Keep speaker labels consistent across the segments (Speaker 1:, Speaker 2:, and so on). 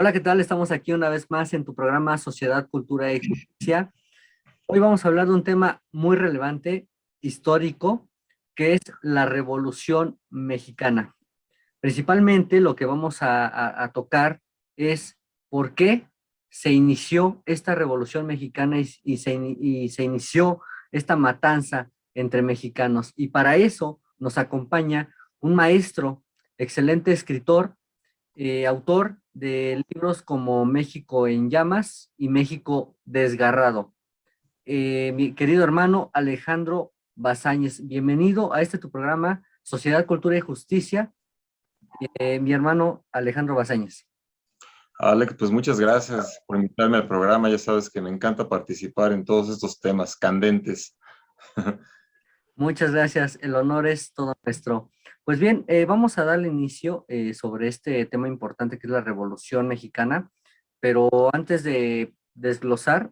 Speaker 1: Hola, ¿qué tal? Estamos aquí una vez más en tu programa Sociedad, Cultura y Justicia. Hoy vamos a hablar de un tema muy relevante, histórico, que es la Revolución Mexicana. Principalmente lo que vamos a tocar es por qué se inició esta Revolución Mexicana y se inició esta matanza entre mexicanos. Y para eso nos acompaña un maestro, excelente escritor, autor de libros como México en llamas y México desgarrado. Mi querido hermano Alejandro Bazáñez, bienvenido a este tu programa, Sociedad, Cultura y Justicia, mi hermano Alejandro Bazáñez.
Speaker 2: Alex, pues muchas gracias por invitarme al programa. Ya sabes que me encanta participar en todos estos temas candentes.
Speaker 1: Muchas gracias, el honor es todo nuestro. Pues bien, vamos a darle inicio sobre este tema importante que es la Revolución Mexicana, pero antes de desglosar,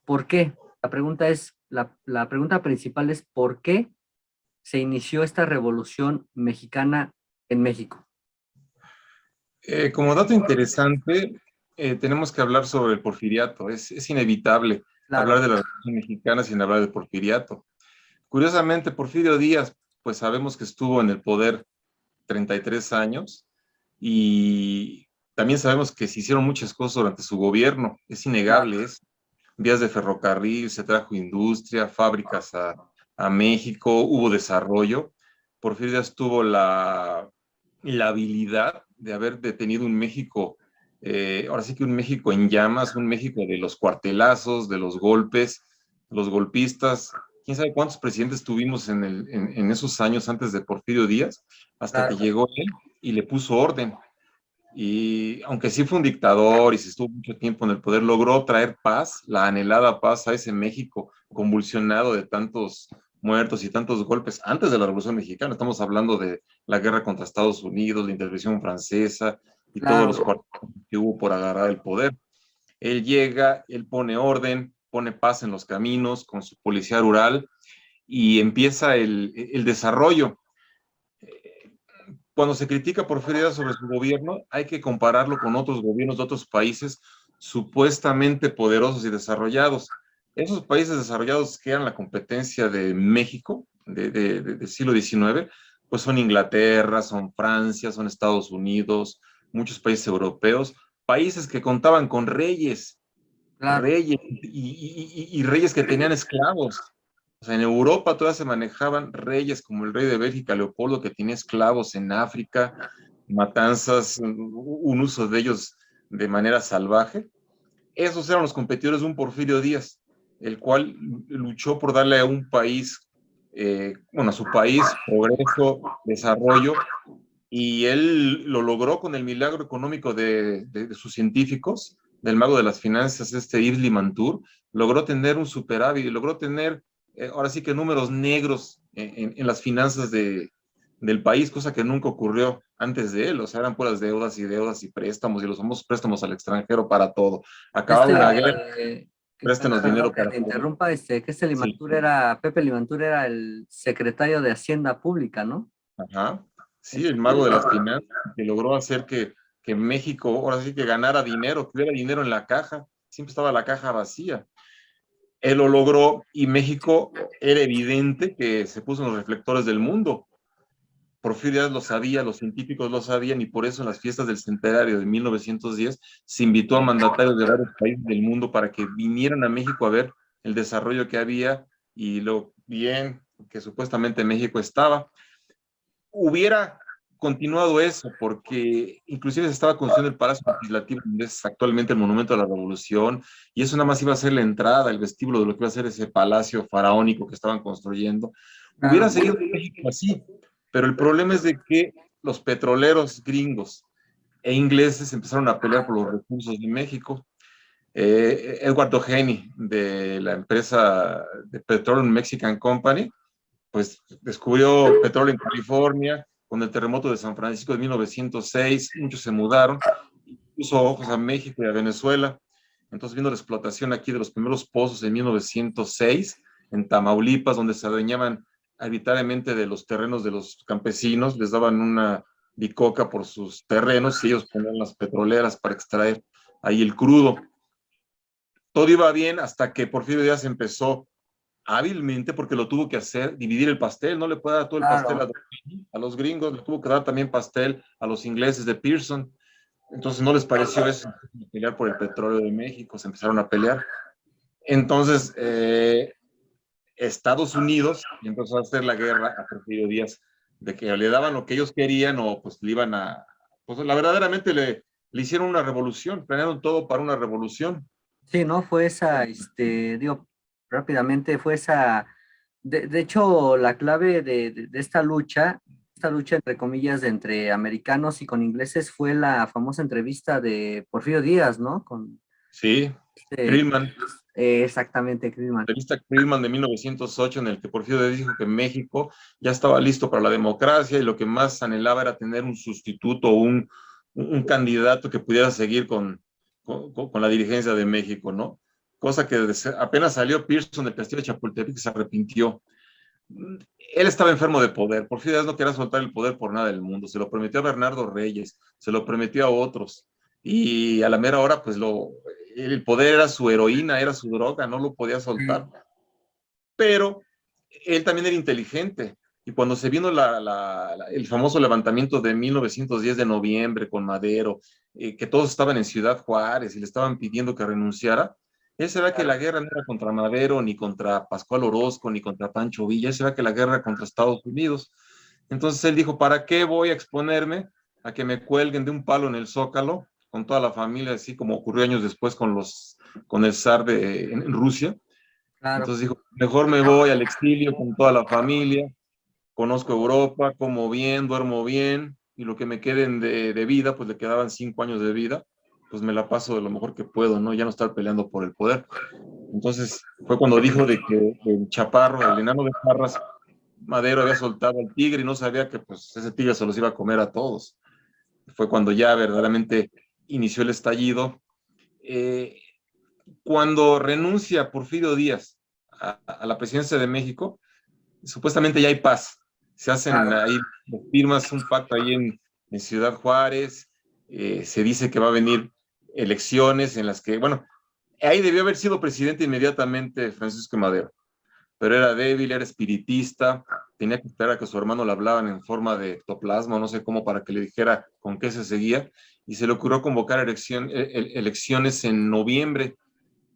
Speaker 1: ¿por qué? La pregunta principal es ¿por qué se inició esta Revolución Mexicana en México?
Speaker 2: Como dato interesante, tenemos que hablar sobre el porfiriato. Es inevitable hablar
Speaker 1: Claro,
Speaker 2: de la Revolución Mexicana sin hablar del porfiriato. Curiosamente, Porfirio Díaz, pues sabemos que estuvo en el poder 33 años y también sabemos que se hicieron muchas cosas durante su gobierno. Es
Speaker 1: claro,
Speaker 2: innegable, es vías de ferrocarril, se trajo industria, fábricas a México, hubo desarrollo. Porfirio Díaz tuvo la habilidad de haber detenido un México, ahora sí que un México en llamas, un México de los cuartelazos, de los golpes, los golpistas. ¿Quién sabe cuántos presidentes tuvimos en esos años antes de Porfirio Díaz? Hasta que
Speaker 1: claro.
Speaker 2: llegó él y le puso orden. Y aunque sí fue un dictador y se estuvo mucho tiempo en el poder, logró traer paz, la anhelada paz a ese México convulsionado de tantos muertos y tantos golpes antes de la Revolución Mexicana. Estamos hablando de la guerra contra Estados Unidos, la intervención francesa y todos los
Speaker 1: Claro.
Speaker 2: cuartos que hubo por agarrar el poder. Él llega, él pone orden, pone paz en los caminos con su policía rural y empieza el desarrollo. Cuando se critica Porfirio Díaz sobre su gobierno, hay que compararlo con otros gobiernos de otros países supuestamente poderosos y desarrollados. Esos países desarrollados que eran la competencia de México del siglo XIX, pues son Inglaterra, son Francia, son Estados Unidos, muchos países europeos, países que contaban con reyes,
Speaker 1: Claro.
Speaker 2: y reyes que tenían esclavos. O sea, en Europa todavía se manejaban reyes como el rey de Bélgica, Leopoldo, que tenía esclavos en África, matanzas, un uso de ellos de manera salvaje. Esos eran los competidores de un Porfirio Díaz, el cual luchó por darle a un país, bueno, a su país, progreso, desarrollo, y él lo logró con el milagro económico de sus científicos, del mago de las finanzas, Yves Limantour, logró tener un superávit, logró tener, ahora sí que números negros en las finanzas del país, cosa que nunca ocurrió antes de él. O sea, eran puras deudas y préstamos, y los famosos préstamos al extranjero para todo. Acababa una guerra, préstenos
Speaker 1: Perdón
Speaker 2: dinero
Speaker 1: que
Speaker 2: para
Speaker 1: te
Speaker 2: todo.
Speaker 1: interrumpa, que este
Speaker 2: Sí,
Speaker 1: Limantur Pepe Limantur era el secretario de Hacienda Pública, ¿no?
Speaker 2: ajá. Sí, el mago de las
Speaker 1: Entonces,
Speaker 2: finanzas, que logró hacer que México ahora sí que ganara dinero, que hubiera dinero en la caja. Siempre estaba la caja vacía. Él lo logró y México era evidente que se puso en los reflectores del mundo. Porfirio Díaz lo sabía, los científicos lo sabían y por eso en las fiestas del centenario de 1910 se invitó a mandatarios de varios países del mundo para que vinieran a México a ver el desarrollo que había y lo bien que supuestamente México estaba. Hubiera continuado eso, porque inclusive se estaba construyendo el Palacio Legislativo, donde es actualmente el Monumento a la Revolución, y eso nada más iba a ser la entrada, el vestíbulo de lo que iba a ser ese palacio faraónico que estaban construyendo. Hubiera
Speaker 1: claro,
Speaker 2: seguido México así, pero el problema es de que los petroleros gringos e ingleses empezaron a pelear por los recursos de México. Edward O'Haney, de la empresa de Petroleum Mexican Company, pues descubrió petróleo en California, con el terremoto de San Francisco de 1906, muchos se mudaron, puso ojos a México y a Venezuela, entonces vino la explotación aquí de los primeros pozos en 1906, en Tamaulipas, donde se adueñaban arbitrariamente de los terrenos de los campesinos, les daban bicoca por sus terrenos y ellos ponían las petroleras para extraer ahí el crudo. Todo iba bien hasta que Porfirio Díaz empezó hábilmente, porque lo tuvo que hacer, dividir el pastel, no le puede dar todo el pastel
Speaker 1: Claro.
Speaker 2: a los gringos, le tuvo que dar también pastel a los ingleses de Pearson. Entonces no les pareció eso, pelear por el petróleo de México, se empezaron a pelear. Entonces, Estados Unidos empezó a hacer la guerra a Porfirio Díaz, de que le daban lo que ellos querían o pues le iban a, pues la verdaderamente le hicieron una revolución, planearon todo para una revolución.
Speaker 1: Sí, ¿no? Fue esa, digo, rápidamente, fue esa, de hecho, la clave de esta lucha entre comillas de entre americanos y con ingleses fue la famosa entrevista de Porfirio Díaz, ¿no? Con
Speaker 2: Sí,
Speaker 1: este,
Speaker 2: Friedman,
Speaker 1: exactamente, Friedman.
Speaker 2: la revista Friedman de 1908, en el que Porfirio Díaz dijo que México ya estaba listo para la democracia y lo que más anhelaba era tener un sustituto, un candidato que pudiera seguir con la dirigencia de México, ¿no? Cosa que apenas salió Pearson del castillo de Chapultepec, se arrepintió. Él estaba enfermo de poder. Porfirio Díaz no quería soltar el poder por nada del mundo. Se lo prometió a Bernardo Reyes, se lo prometió a otros. Y a la mera hora, pues el poder era su heroína, era su droga, no lo podía soltar. Pero él también era inteligente. Y cuando se vino el famoso levantamiento de 1910 de noviembre con Madero, que todos estaban en Ciudad Juárez y le estaban pidiendo que renunciara, él se ve que la guerra no era contra Madero, ni contra Pascual Orozco, ni contra Pancho Villa, él se ve que la guerra era contra Estados Unidos. Entonces él dijo, ¿para qué voy a exponerme a que me cuelguen de un palo en el Zócalo, con toda la familia, así como ocurrió años después con el zar en Rusia?
Speaker 1: Claro.
Speaker 2: Entonces dijo, mejor me voy al exilio con toda la familia, conozco Europa, como bien, duermo bien, y lo que me queden de vida, pues le quedaban 5 años de vida, pues me la paso de lo mejor que puedo, ¿no? Ya no estar peleando por el poder. Entonces fue cuando dijo de que el chaparro, el enano de Parras, Madero había soltado al tigre y no sabía que pues ese tigre se los iba a comer a todos. Fue cuando ya verdaderamente inició el estallido. Eh, Cuando renuncia Porfirio Díaz a la presidencia de México, supuestamente ya hay paz. Se hacen
Speaker 1: Claro.
Speaker 2: ahí, firmas un pacto ahí en Ciudad Juárez, se dice que va a venir elecciones en las que, bueno, ahí debió haber sido presidente inmediatamente Francisco Madero, pero era débil, era espiritista, tenía que esperar a que su hermano le hablaban en forma de ectoplasma, no sé cómo, para que le dijera con qué se seguía, y se le ocurrió convocar elecciones en noviembre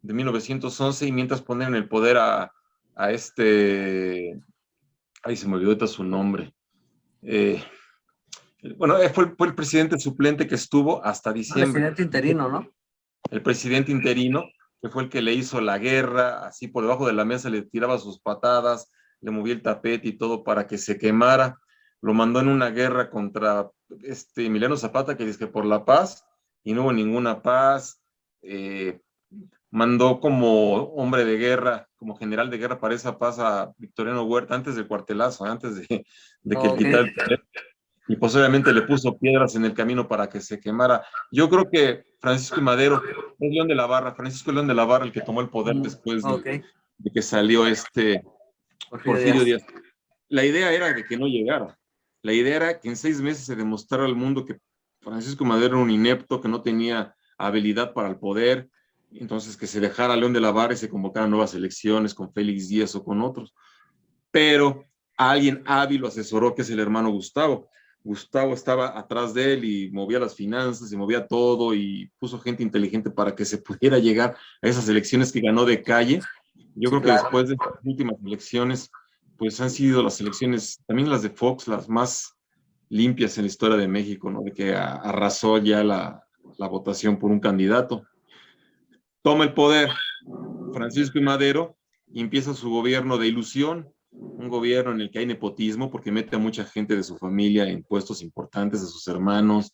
Speaker 2: de 1911 y mientras poner en el poder a ahí se me olvidó ahorita su nombre. Eh, bueno, fue el presidente suplente que estuvo hasta diciembre.
Speaker 1: Presidente interino, ¿no?
Speaker 2: El presidente interino, que fue el que le hizo la guerra, así por debajo de la mesa le tiraba sus patadas, le movía el tapete y todo para que se quemara. Lo mandó en una guerra contra Emiliano Zapata, que dice que por la paz, y no hubo ninguna paz. Mandó como hombre de guerra, como general de guerra para esa paz a Victoriano Huerta antes del cuartelazo, antes de que él
Speaker 1: Ok.
Speaker 2: quitara el poder, y pues obviamente le puso piedras en el camino para que se quemara. Yo creo que Francisco y Madero es León de la Barra, Francisco León de la Barra el que tomó el poder después
Speaker 1: Ok.
Speaker 2: de que salió
Speaker 1: Porfirio
Speaker 2: Porfirio
Speaker 1: Díaz.
Speaker 2: Díaz. La idea era de que no llegara. La idea era que en 6 meses se demostrara al mundo que Francisco Madero era un inepto, que no tenía habilidad para el poder, entonces que se dejara a León de la Barra y se convocaran nuevas elecciones con Félix Díaz o con otros. Pero alguien hábil lo asesoró, que es el hermano Gustavo. Gustavo estaba atrás de él y movía las finanzas y movía todo y puso gente inteligente para que se pudiera llegar a esas elecciones que ganó de calle. Yo
Speaker 1: Sí,
Speaker 2: creo que
Speaker 1: claro.
Speaker 2: después de estas últimas elecciones, pues han sido las elecciones, también las de Fox, las más limpias en la historia de México, ¿no? De que arrasó ya la votación por un candidato. Toma el poder Francisco y Madero y empieza su gobierno de ilusión, un gobierno en el que hay nepotismo porque mete a mucha gente de su familia en puestos importantes, de sus hermanos.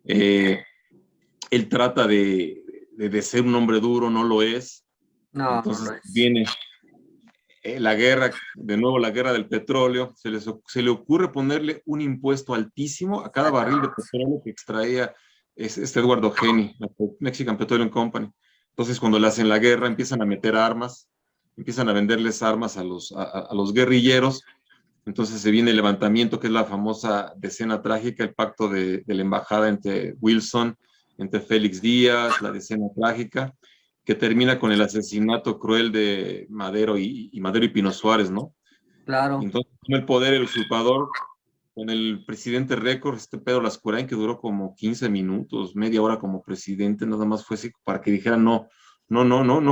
Speaker 2: Él trata de ser un hombre duro, no lo es.
Speaker 1: No, no
Speaker 2: Entonces
Speaker 1: lo es.
Speaker 2: viene la guerra, de nuevo la guerra del petróleo, se le ocurre ponerle un impuesto altísimo a cada barril de petróleo que extraía Eduardo Geni, la Mexican Petroleum Company. Entonces cuando le hacen la guerra empiezan a meter armas, empiezan a venderles armas a los guerrilleros, Entonces se viene el levantamiento, que es la famosa decena trágica, el pacto de la embajada entre Wilson, entre Félix Díaz, la decena trágica, que termina con el asesinato cruel de Madero y Madero y Pino Suárez, ¿no? Y
Speaker 1: Claro.
Speaker 2: entonces toma el poder el usurpador con el presidente récord, Pedro Lascurain, que duró como 15 minutos, media hora como presidente, nada más fue así para que dijeran no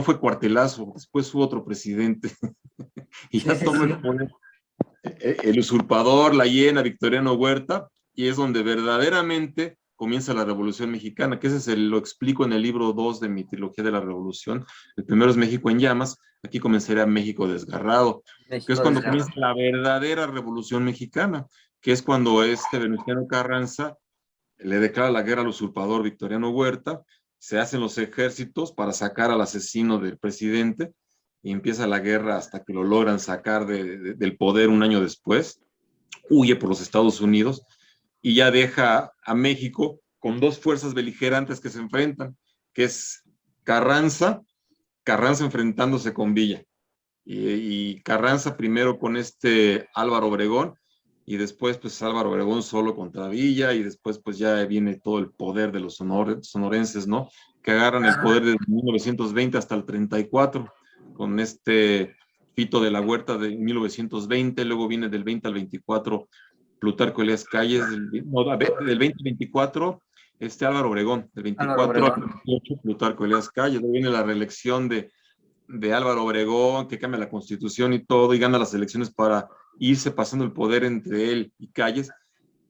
Speaker 2: fue cuartelazo, después hubo otro presidente y
Speaker 1: Sí,
Speaker 2: ya
Speaker 1: sí,
Speaker 2: toma
Speaker 1: sí.
Speaker 2: el poder el usurpador, la hiena, Victoriano Huerta, y es donde verdaderamente comienza la Revolución Mexicana, que lo explico en el libro 2 de mi trilogía de la Revolución. El primero es México en llamas, aquí comenzará México desgarrado, que es
Speaker 1: México
Speaker 2: cuando comienza
Speaker 1: desgarrado.
Speaker 2: la verdadera Revolución Mexicana, que es cuando Venustiano Carranza le declara la guerra al usurpador Victoriano Huerta, se hacen los ejércitos para sacar al asesino del presidente, y empieza la guerra hasta que lo logran sacar del poder un año después, huye por los Estados Unidos y ya deja a México con dos fuerzas beligerantes que se enfrentan, que es Carranza, Carranza enfrentándose con Villa, y Carranza primero con Álvaro Obregón, y después pues Álvaro Obregón solo contra Villa, y después pues ya viene todo el poder de los sonorenses, ¿no? Que agarran el poder desde 1920 hasta el 34, con Fito de la Huerta de 1920, luego viene del 20 al 24 Plutarco Elías Calles, del 20 al 24 Álvaro Obregón, del
Speaker 1: Álvaro
Speaker 2: 24 al
Speaker 1: Obregón.
Speaker 2: 28 Plutarco Elías Calles, luego viene la reelección de Álvaro Obregón, que cambia la constitución y todo, y gana las elecciones para irse pasando el poder entre él y Calles,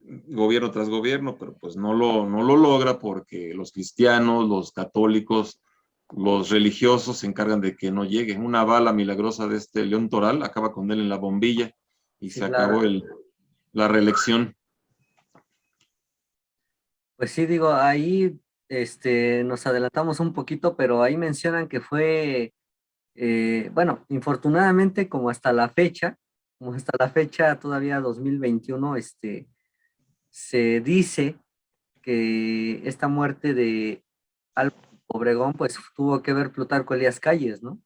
Speaker 2: gobierno tras gobierno, pero pues no lo logra porque los cristianos, los católicos, los religiosos se encargan de que no llegue. Una bala milagrosa de León Toral acaba con él en la bombilla y
Speaker 1: Sí,
Speaker 2: se
Speaker 1: claro.
Speaker 2: acabó la reelección.
Speaker 1: Pues sí, digo, ahí nos adelantamos un poquito, pero ahí mencionan que fue, bueno, infortunadamente, como hasta la fecha, todavía 2021, se dice que esta muerte de Álvaro Obregón, pues tuvo que ver Plutarco Elías Calles, ¿no?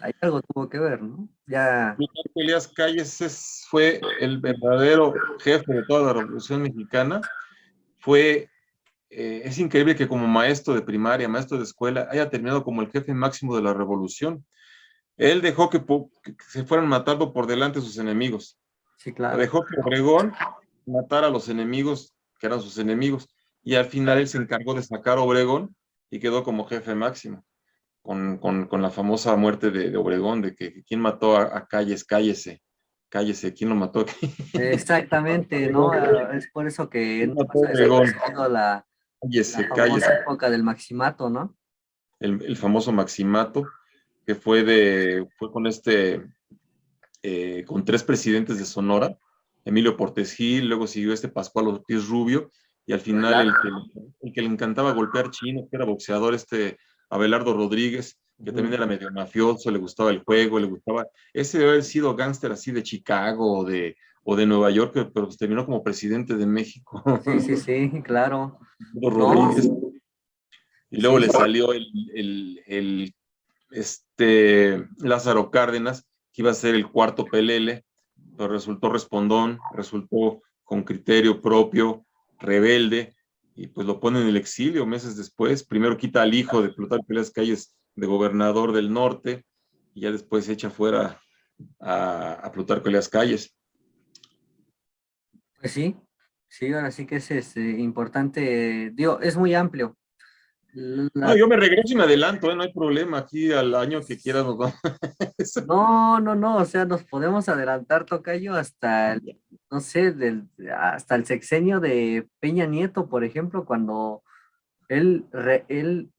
Speaker 1: Ahí algo tuvo que ver, ¿no? Ya,
Speaker 2: Plutarco Elías Calles fue el verdadero jefe de toda la Revolución Mexicana. Es increíble que como maestro de primaria, maestro de escuela, haya terminado como el jefe máximo de la revolución. Él dejó que se fueran matando por delante sus enemigos.
Speaker 1: sí, claro.
Speaker 2: Dejó que Obregón matara a los enemigos, que eran sus enemigos, y al final él se encargó de sacar a Obregón y quedó como jefe máximo, con la famosa muerte de Obregón, de que quién mató a Calles, cállese, quién lo mató.
Speaker 1: Exactamente, ¿no? Es por eso que
Speaker 2: ¿Quién
Speaker 1: no
Speaker 2: mató a
Speaker 1: pasa
Speaker 2: Obregón?
Speaker 1: desapercibido la
Speaker 2: Cállese,
Speaker 1: famosa
Speaker 2: cállese.
Speaker 1: época del Maximato, ¿no?
Speaker 2: El famoso Maximato, que fue con tres presidentes de Sonora, Emilio Portes Gil, luego siguió Pascual Ortiz Rubio, y al final
Speaker 1: Claro.
Speaker 2: el que le encantaba golpear chinos, que era boxeador, Abelardo Rodríguez, que
Speaker 1: Ujú.
Speaker 2: también era medio mafioso, le gustaba el juego, ese debe haber sido gángster así de Chicago o de Nueva York, pero pues terminó como presidente de México,
Speaker 1: Sí, sí, sí, claro. No,
Speaker 2: Rodríguez, y luego
Speaker 1: sí,
Speaker 2: le
Speaker 1: sí.
Speaker 2: salió Lázaro Cárdenas, que iba a ser el cuarto Pelele, pero resultó respondón, resultó con criterio propio, rebelde, y pues lo pone en el exilio meses después. Primero quita al hijo de Plutarco Elías Calles de gobernador del norte, y ya después echa fuera a Plutarco Elías Calles.
Speaker 1: Pues sí, sí, ahora sí que es importante, digo, es muy amplio.
Speaker 2: No,
Speaker 1: La-
Speaker 2: yo me regreso y me adelanto, no hay problema, aquí al año que quieras nos vamos.
Speaker 1: no, no, no, o sea, nos podemos adelantar, tocayo, hasta no sé, hasta el sexenio de Peña Nieto, por ejemplo, cuando él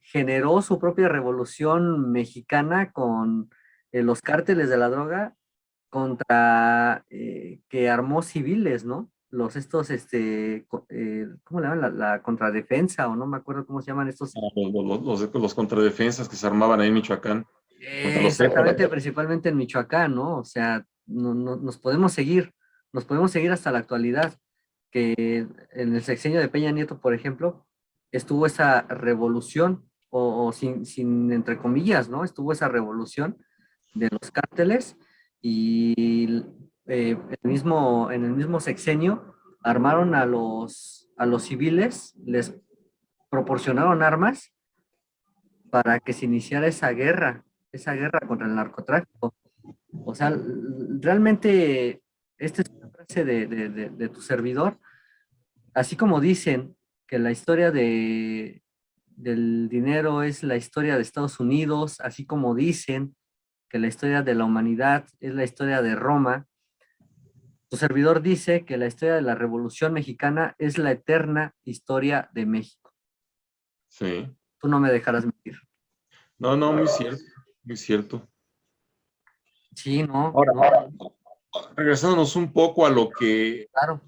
Speaker 1: generó su propia revolución mexicana con los cárteles de la droga contra que armó civiles, ¿no? ¿Cómo le llaman? La contradefensa, o no me acuerdo cómo se llaman estos.
Speaker 2: Los contradefensas que se armaban ahí en Michoacán contra los Zetas.
Speaker 1: Exactamente, principalmente en Michoacán, ¿no? O sea, nos podemos seguir hasta la actualidad, que en el sexenio de Peña Nieto, por ejemplo, estuvo esa revolución, o sin entre comillas, ¿no? Estuvo esa revolución de los cárteles y en el mismo sexenio, armaron a los civiles, les proporcionaron armas para que se iniciara esa guerra contra el narcotráfico. O sea, realmente, esta es una frase de tu servidor, así como dicen que la historia del dinero es la historia de Estados Unidos, así como dicen que la historia de la humanidad es la historia de Roma, tu servidor dice que la historia de la Revolución Mexicana es la eterna historia de México.
Speaker 2: Sí.
Speaker 1: Tú no me dejarás mentir.
Speaker 2: No, no, muy cierto, muy cierto.
Speaker 1: Sí, no,
Speaker 2: Ahora,
Speaker 1: no,
Speaker 2: regresándonos un poco a lo que,
Speaker 1: claro,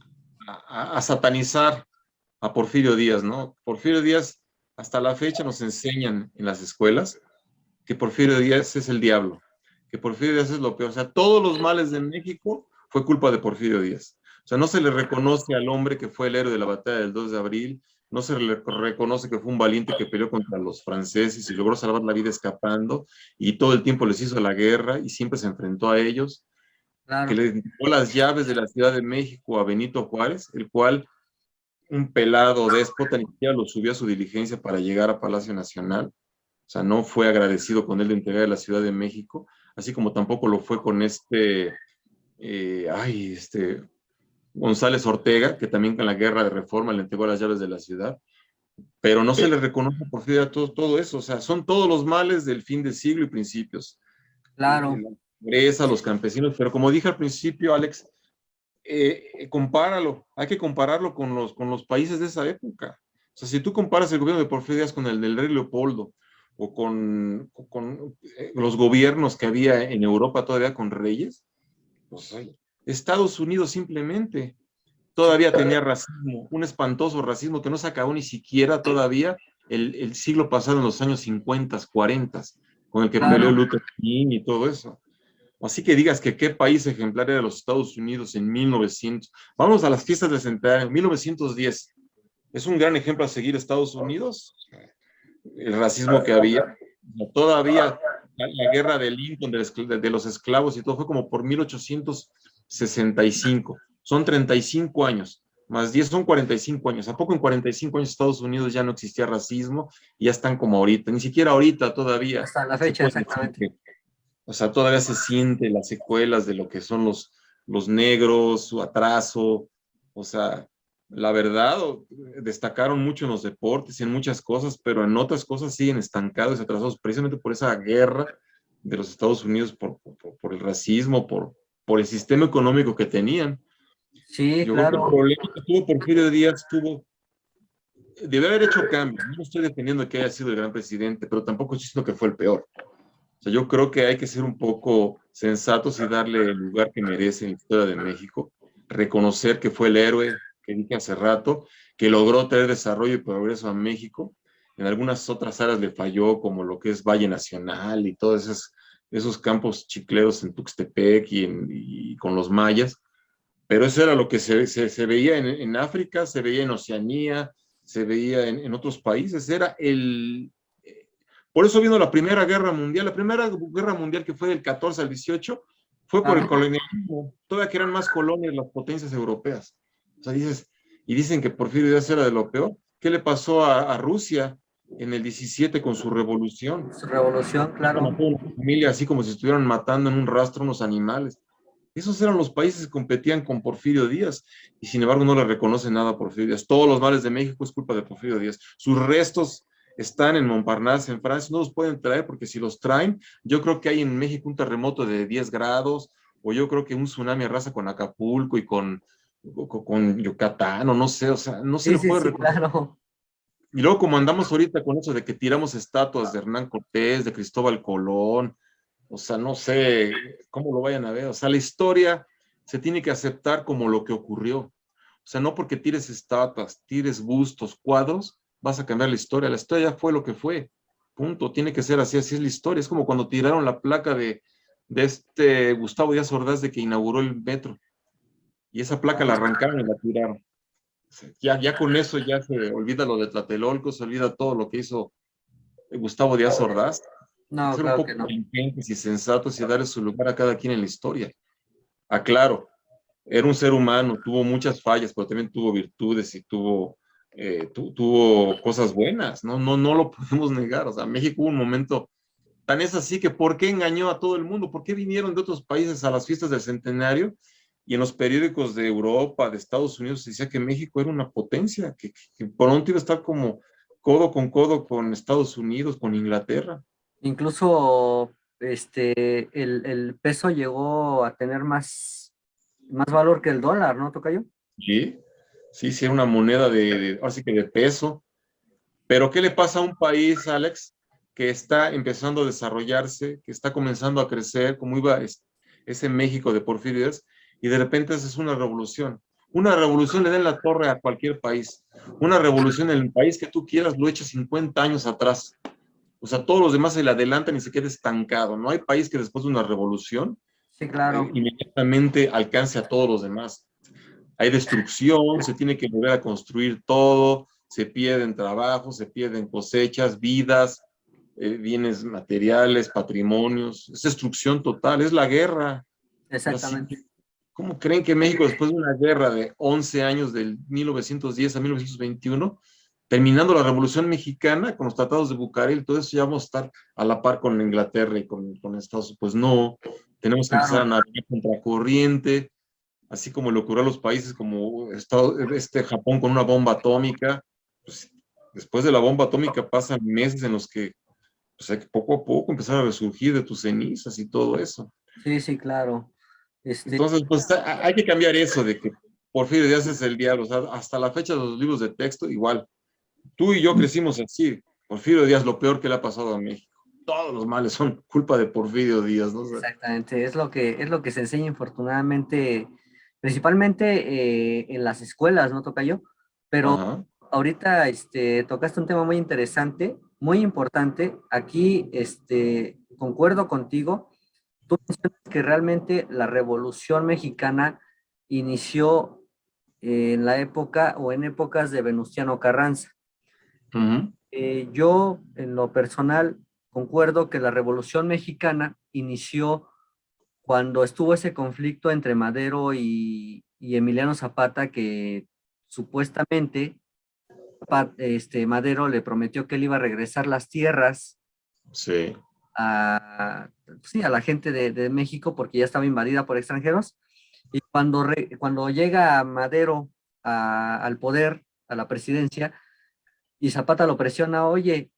Speaker 2: a satanizar a Porfirio Díaz, ¿no? Porfirio Díaz, hasta la fecha nos enseñan en las escuelas que Porfirio Díaz es el diablo, que Porfirio Díaz es lo peor. O sea, todos los males de México fue culpa de Porfirio Díaz. O sea, no se le reconoce al hombre que fue el héroe de la batalla del 2 de abril, no se le reconoce que fue un valiente que peleó contra los franceses y logró salvar la vida escapando y todo el tiempo les hizo la guerra y siempre se enfrentó a ellos, que
Speaker 1: claro,
Speaker 2: le entregó las llaves de la Ciudad de México a Benito Juárez, el cual un pelado déspota ni siquiera lo subió a su diligencia para llegar a Palacio Nacional. O sea, no fue agradecido con él de entregar la Ciudad de México, así como tampoco lo fue con este González Ortega, que también con la guerra de reforma le entregó las llaves de la ciudad, pero no se le reconoce por fin a todo eso. O sea, son todos los males del fin de siglo y principios.
Speaker 1: claro.
Speaker 2: La pobreza, los campesinos, pero como dije al principio, Alex, compáralo, hay que compararlo con los países de esa época. O sea, si tú comparas el gobierno de Porfirio Díaz con el del rey Leopoldo o con los gobiernos que había en Europa todavía con reyes, pues Estados Unidos simplemente
Speaker 1: Sí,
Speaker 2: todavía tenía racismo, un espantoso racismo que no se acabó ni siquiera todavía el siglo pasado en los años 50, 40, con el que peleó
Speaker 1: claro.
Speaker 2: Luther King y todo eso. Así que digas que qué país ejemplar era los Estados Unidos en 1900. Vamos a las fiestas del centenario, 1910. Es un gran ejemplo a seguir Estados Unidos, el racismo que había. Todavía la guerra de Lincoln, de los esclavos y todo fue como por 1865. Son 35 años, más 10 son 45 años. ¿A poco en 45 años Estados Unidos ya no existía racismo? Y ya están como ahorita, ni siquiera ahorita todavía
Speaker 1: Hasta la
Speaker 2: se
Speaker 1: fecha,
Speaker 2: puede decir
Speaker 1: exactamente.
Speaker 2: que, o sea, todavía se siente las secuelas de lo que son los negros, su atraso, o sea, la verdad, destacaron mucho en los deportes y en muchas cosas, pero en otras cosas siguen estancados y atrasados, precisamente por esa guerra de los Estados Unidos, por el racismo, por el sistema económico que tenían.
Speaker 1: Sí,
Speaker 2: Yo creo que el
Speaker 1: claro.
Speaker 2: problema que tuvo Porfirio Díaz debe haber hecho cambios. No estoy defendiendo que haya sido el gran presidente, pero tampoco estoy diciendo que fue el peor. O sea, yo creo que hay que ser un poco sensatos y darle el lugar que merece en la historia de México, reconocer que fue el héroe que dije hace rato, que logró traer desarrollo y progreso a México. En algunas otras áreas le falló, como lo que es Valle Nacional y todos esos campos chicleros en Tuxtepec y con los mayas, pero eso era lo que se veía en África, se veía en Oceanía, se veía en otros países, era por eso vino la Primera Guerra Mundial que fue del 14 al 18, fue por el
Speaker 1: Claro.
Speaker 2: colonialismo, todavía que eran más colonias las potencias europeas. O sea, y dicen que Porfirio Díaz era de lo peor. ¿Qué le pasó a Rusia en el 17 con su revolución?
Speaker 1: Su revolución,
Speaker 2: Mataron
Speaker 1: claro.
Speaker 2: a toda la familia así como si estuvieran matando en un rastro unos animales. Esos eran los países que competían con Porfirio Díaz y sin embargo no le reconocen nada a Porfirio Díaz. Todos los males de México es culpa de Porfirio Díaz. Sus restos están en Montparnasse, en Francia, no los pueden traer porque si los traen, yo creo que hay en México un terremoto de 10 grados o yo creo que un tsunami arrasa con Acapulco y con Yucatán o no sé, o sea, no se
Speaker 1: Sí,
Speaker 2: le
Speaker 1: sí,
Speaker 2: puede
Speaker 1: sí,
Speaker 2: reconocer.
Speaker 1: claro.
Speaker 2: Y luego como andamos ahorita con eso de que tiramos estatuas de Hernán Cortés, de Cristóbal Colón, o sea, no sé cómo lo vayan a ver. O sea, la historia se tiene que aceptar como lo que ocurrió. O sea, no porque tires estatuas, tires bustos, cuadros, vas a cambiar la historia. La historia fue lo que fue. Punto. Tiene que ser así, así es la historia. Es como cuando tiraron la placa de este Gustavo Díaz Ordaz de que inauguró el metro. Y esa placa la arrancaron y la tiraron. O sea, ya con eso ya se olvida lo de Tlatelolco, se olvida todo lo que hizo Gustavo Díaz Ordaz. Hay que
Speaker 1: No,
Speaker 2: ser un
Speaker 1: claro
Speaker 2: poco
Speaker 1: que no.
Speaker 2: inteligentes y sensatos y darle su lugar a cada quien en la historia. Aclaro, era un ser humano, tuvo muchas fallas, pero también tuvo virtudes y tuvo cosas buenas, no lo podemos negar. O sea, México hubo un momento, tan es así que ¿por qué engañó a todo el mundo? ¿Por qué vinieron de otros países a las fiestas del centenario? Y en los periódicos de Europa, de Estados Unidos, se decía que México era una potencia, que pronto iba a estar como codo con Estados Unidos, con Inglaterra.
Speaker 1: Incluso el peso llegó a tener más valor que el dólar, ¿no, tocayo?
Speaker 2: Sí, sí, era una moneda ahora sí que de peso. Pero ¿qué le pasa a un país, Alex, que está empezando a desarrollarse, que está comenzando a crecer, como iba ese México de Porfirio Díaz, y de repente haces una revolución? Una revolución le da en la torre a cualquier país. Una revolución en el país que tú quieras lo echa 50 años atrás. O sea, todos los demás se le adelantan y se queda estancado. No hay país que después de una revolución
Speaker 1: Sí, claro.
Speaker 2: inmediatamente alcance a todos los demás. Hay destrucción, se tiene que volver a construir todo, se pierden trabajos, se pierden cosechas, vidas, bienes materiales, patrimonios, es destrucción total, es la guerra. Así
Speaker 1: Exactamente.
Speaker 2: que, ¿cómo creen que México, después de una guerra de 11 años, del 1910 a 1921, terminando la Revolución Mexicana con los tratados de Bucareli, todo eso ya vamos a estar a la par con Inglaterra y con Estados Unidos? Pues no, tenemos que empezar a
Speaker 1: Claro,
Speaker 2: navegar contracorriente, así como le ocurrió a los países como Japón con una bomba atómica. Pues, después de la bomba atómica pasan meses en los que pues, hay que poco a poco empezar a resurgir de tus cenizas y todo eso.
Speaker 1: sí, sí, claro.
Speaker 2: Entonces, pues hay que cambiar eso de que Porfirio Díaz es el diablo. O sea, hasta la fecha de los libros de texto, igual. Tú y yo crecimos así. Porfirio Díaz, lo peor que le ha pasado a México. Todos los males son culpa de Porfirio Díaz, ¿no? O sea,
Speaker 1: Exactamente, es lo que se enseña infortunadamente, principalmente en las escuelas, ¿no, tocayo? Pero
Speaker 2: ajá.
Speaker 1: ahorita tocaste un tema muy interesante, muy importante. Aquí concuerdo contigo. Tú mencionas que realmente la Revolución Mexicana inició en la época o en épocas de Venustiano Carranza.
Speaker 2: Uh-huh.
Speaker 1: Yo, en lo personal, concuerdo que la Revolución Mexicana inició cuando estuvo ese conflicto entre Madero y Emiliano Zapata, que supuestamente Madero le prometió que él iba a regresar las tierras
Speaker 2: Sí.
Speaker 1: a, sí, a la gente de México porque ya estaba invadida por extranjeros. Y cuando llega Madero al poder, a la presidencia, y Zapata lo presiona, oye,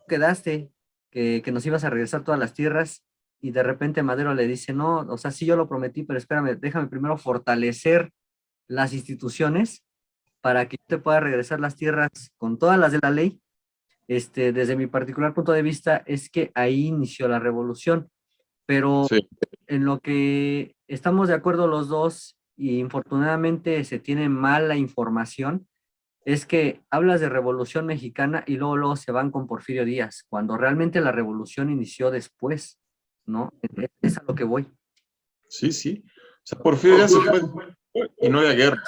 Speaker 1: quedaste que nos ibas a regresar todas las tierras, y de repente Madero le dice, no, o sea, sí yo lo prometí, pero espérame, déjame primero fortalecer las instituciones para que yo te pueda regresar las tierras con todas las de la ley. Desde mi particular punto de vista es que ahí inició la revolución, pero
Speaker 2: Sí.
Speaker 1: en lo que estamos de acuerdo los dos y infortunadamente se tiene mala información, es que hablas de Revolución Mexicana y luego se van con Porfirio Díaz, cuando realmente la revolución inició después, ¿no? Es a lo que voy.
Speaker 2: Sí, sí. O sea, Porfirio Díaz se fue y no había guerra.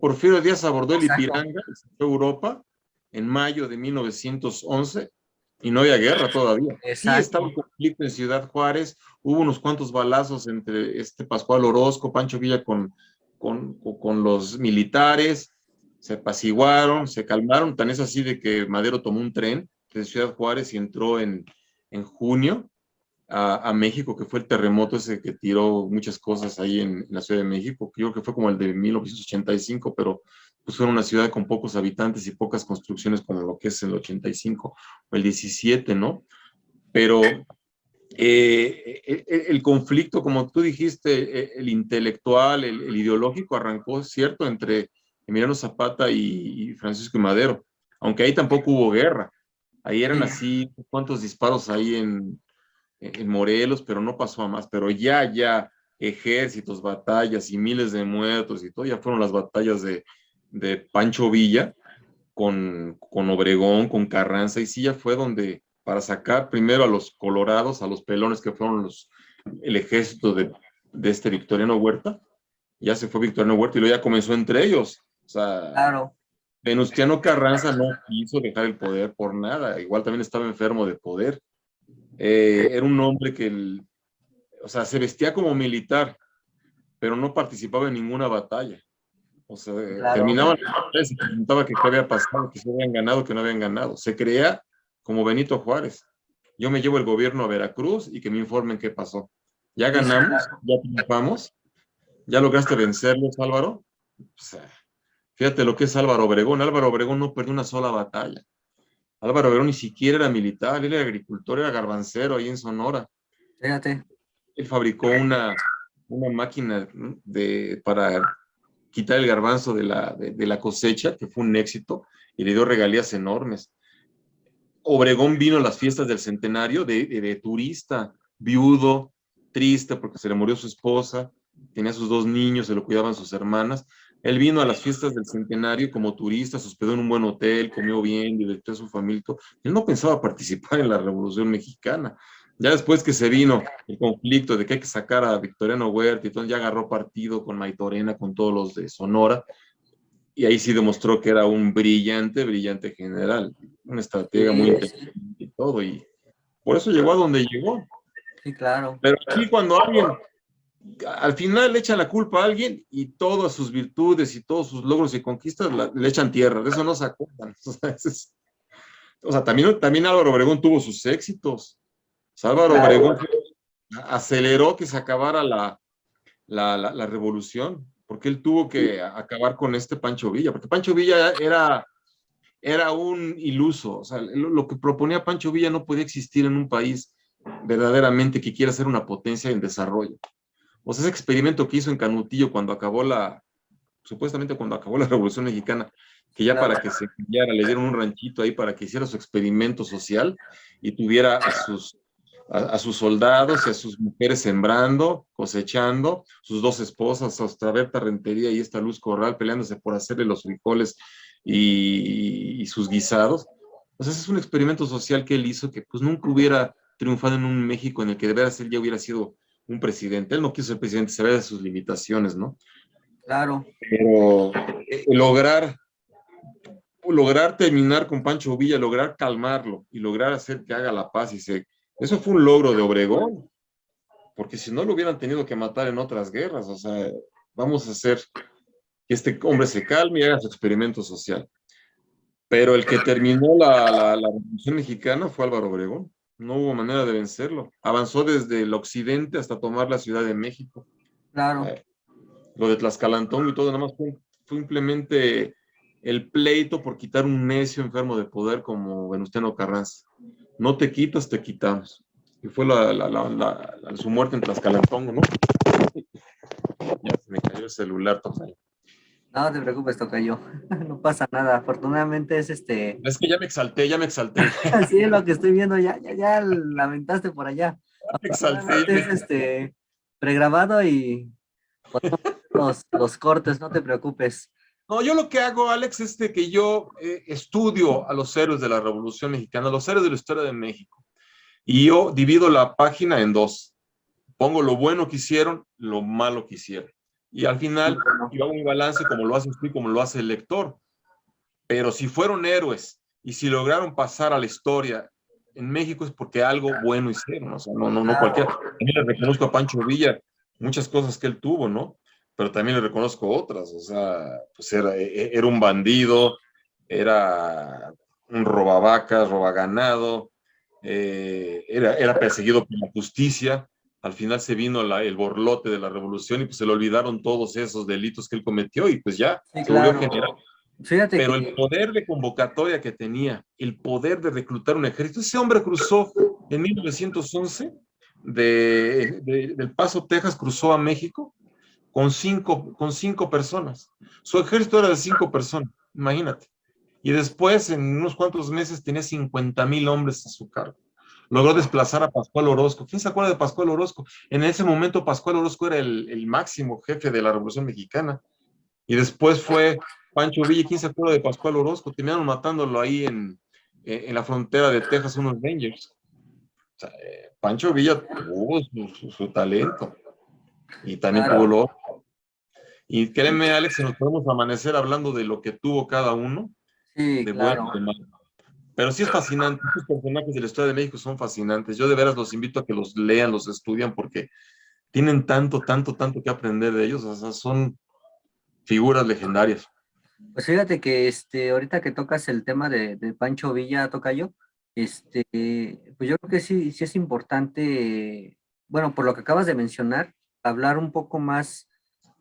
Speaker 2: Porfirio Díaz abordó el
Speaker 1: Exacto,
Speaker 2: Ipiranga, se fue a Europa en mayo de 1911 y no había guerra todavía. Sí estaba el
Speaker 1: exacto.
Speaker 2: conflicto en Ciudad Juárez, hubo unos cuantos balazos entre Pascual Orozco, Pancho Villa con los militares, se apaciguaron, se calmaron, tan es así de que Madero tomó un tren de Ciudad Juárez y entró en junio a México, que fue el terremoto ese que tiró muchas cosas ahí en la Ciudad de México, que yo creo que fue como el de 1985, pero pues fue una ciudad con pocos habitantes y pocas construcciones como lo que es el 85 o el 17, ¿no? Pero el conflicto, como tú dijiste, el intelectual, el ideológico, arrancó, ¿cierto?, entre Emiliano Zapata y Francisco y Madero, aunque ahí tampoco hubo guerra. Ahí eran
Speaker 1: Sí,
Speaker 2: así, cuántos disparos ahí en Morelos, pero no pasó a más, pero ya, ejércitos, batallas y miles de muertos y todo, ya fueron las batallas de Pancho Villa con Obregón, con Carranza, y sí ya fue donde, para sacar primero a los colorados, a los pelones que fueron el ejército de Victoriano Huerta, ya se fue Victoriano Huerta y luego ya comenzó entre ellos. O sea,
Speaker 1: claro.
Speaker 2: Venustiano Carranza no quiso dejar el poder por nada, igual también estaba enfermo de poder. Era un hombre que, o sea, se vestía como militar, pero no participaba en ninguna batalla. O sea,
Speaker 1: Claro.
Speaker 2: terminaban las batallas y se preguntaba que qué había pasado, que se habían ganado, que no habían ganado. Se creía como Benito Juárez. Yo me llevo el gobierno a Veracruz y que me informen qué pasó. Ya
Speaker 1: Sí, sí,
Speaker 2: ganamos,
Speaker 1: claro.
Speaker 2: ya triunfamos, ya lograste vencerlos, Álvaro. O sea, fíjate lo que es Álvaro Obregón. Álvaro Obregón no perdió una sola batalla. Álvaro Obregón ni siquiera era militar, él era agricultor, era garbancero ahí en Sonora.
Speaker 1: Fíjate.
Speaker 2: Él fabricó una máquina para quitar el garbanzo de la cosecha, que fue un éxito, y le dio regalías enormes. Obregón vino a las fiestas del centenario de turista, viudo, triste porque se le murió su esposa, tenía sus 2 niños, se lo cuidaban sus hermanas. Él vino a las fiestas del centenario como turista, se hospedó en un buen hotel, comió bien, divirtió a su familia. Él no pensaba participar en la Revolución Mexicana. Ya después que se vino el conflicto de que hay que sacar a Victoriano Huerta, y entonces ya agarró partido con Maitorena, con todos los de Sonora, y ahí sí demostró que era un brillante, brillante general, una estratega muy
Speaker 1: Sí, sí,
Speaker 2: inteligente y todo, y por eso llegó a donde llegó.
Speaker 1: sí, claro.
Speaker 2: Pero aquí cuando alguien, al final le echa la culpa a alguien y todas sus virtudes y todos sus logros y conquistas le echan tierra, de eso no se acuerdan. O sea, también Álvaro Obregón tuvo sus éxitos. O sea,
Speaker 1: Sí,
Speaker 2: Álvaro
Speaker 1: claro.
Speaker 2: Obregón aceleró que se acabara la revolución, porque él tuvo que acabar con este Pancho Villa, porque Pancho Villa era un iluso. O sea, lo que proponía Pancho Villa no podía existir en un país verdaderamente que quiera ser una potencia en desarrollo. O sea, ese experimento que hizo en Canutillo supuestamente cuando acabó la Revolución Mexicana, que ya
Speaker 1: Claro.
Speaker 2: para que se criara, le dieron un ranchito ahí para que hiciera su experimento social y tuviera a sus soldados y a sus mujeres sembrando, cosechando, sus 2 esposas, hasta Berta Rentería y esta Luz Corral peleándose por hacerle los frijoles y sus guisados. O sea, ese es un experimento social que él hizo que pues nunca hubiera triunfado en un México en el que de veras él ya hubiera sido un presidente. Él no quiso ser presidente, se ve de sus limitaciones, ¿no?
Speaker 1: Claro.
Speaker 2: Pero lograr terminar con Pancho Villa, lograr calmarlo y lograr hacer que haga la paz eso fue un logro de Obregón, porque si no lo hubieran tenido que matar en otras guerras. O sea, vamos a hacer que este hombre se calme y haga su experimento social. Pero el que terminó la Revolución Mexicana fue Álvaro Obregón. No hubo manera de vencerlo. Avanzó desde el occidente hasta tomar la Ciudad de México.
Speaker 1: Claro.
Speaker 2: Eh, lo de Tlaxcalantongo y todo, nada más fue simplemente el pleito por quitar un necio enfermo de poder como Venustiano Carranza. No te quitas, te quitamos. Y fue su muerte en Tlaxcalantongo, ¿no? Ya se me cayó el celular, total.
Speaker 1: No te preocupes, tocayo. No pasa nada. Afortunadamente es
Speaker 2: Es que ya me exalté, ya me exalté.
Speaker 1: así es lo que estoy viendo, ya lamentaste por allá.
Speaker 2: Ya me exalté.
Speaker 1: Afortunadamente es pregrabado y los cortes, no te preocupes.
Speaker 2: No, yo lo que hago, Alex, es que yo estudio a los héroes de la Revolución Mexicana, los héroes de la historia de México. Y yo divido la página en dos. Pongo lo bueno que hicieron, lo malo que hicieron. Y al
Speaker 1: Muy
Speaker 2: final
Speaker 1: bueno.
Speaker 2: yo hago un balance como lo haces tú y como lo hace el lector. Pero si fueron héroes y si lograron pasar a la historia en México es porque algo bueno hicieron. O sea, no cualquiera.
Speaker 1: Claro,
Speaker 2: También le reconozco a Pancho Villa muchas cosas que él tuvo, ¿no? Pero también le reconozco otras. O sea, pues era un bandido, era un robavacas, robaganado, era perseguido por la justicia. Al final se vino el borlote de la revolución y pues se le olvidaron todos esos delitos que él cometió y pues ya
Speaker 1: sí,
Speaker 2: se volvió
Speaker 1: claro.
Speaker 2: general.
Speaker 1: Fíjate
Speaker 2: Pero el
Speaker 1: que,
Speaker 2: poder de convocatoria que tenía, el poder de reclutar un ejército, ese hombre cruzó en 1911 del Paso, Texas, cruzó a México con cinco personas. Su ejército era de 5 personas, imagínate. Y después, en unos cuantos meses, tenía 50,000 hombres a su cargo. Logró desplazar a Pascual Orozco. ¿Quién se acuerda de Pascual Orozco? En ese momento, Pascual Orozco era el máximo jefe de la Revolución Mexicana. Y después fue Pancho Villa. ¿Quién se acuerda de Pascual Orozco? Terminaron matándolo ahí en la frontera de Texas unos Rangers. O sea, Pancho Villa tuvo su talento y también tuvo
Speaker 1: claro,
Speaker 2: lo otro. Y créeme, Alex, si nos podemos amanecer hablando de lo que tuvo cada uno,
Speaker 1: sí,
Speaker 2: de bueno y
Speaker 1: claro.
Speaker 2: de malo. Pero sí es fascinante, estos personajes de la historia de México son fascinantes. Yo de veras los invito a que los lean, los estudian, porque tienen tanto que aprender de ellos, o sea, son figuras legendarias.
Speaker 1: Pues fíjate que ahorita que tocas el tema de Pancho Villa, tocayo, pues yo creo que sí, sí es importante, bueno, por lo que acabas de mencionar, hablar un poco más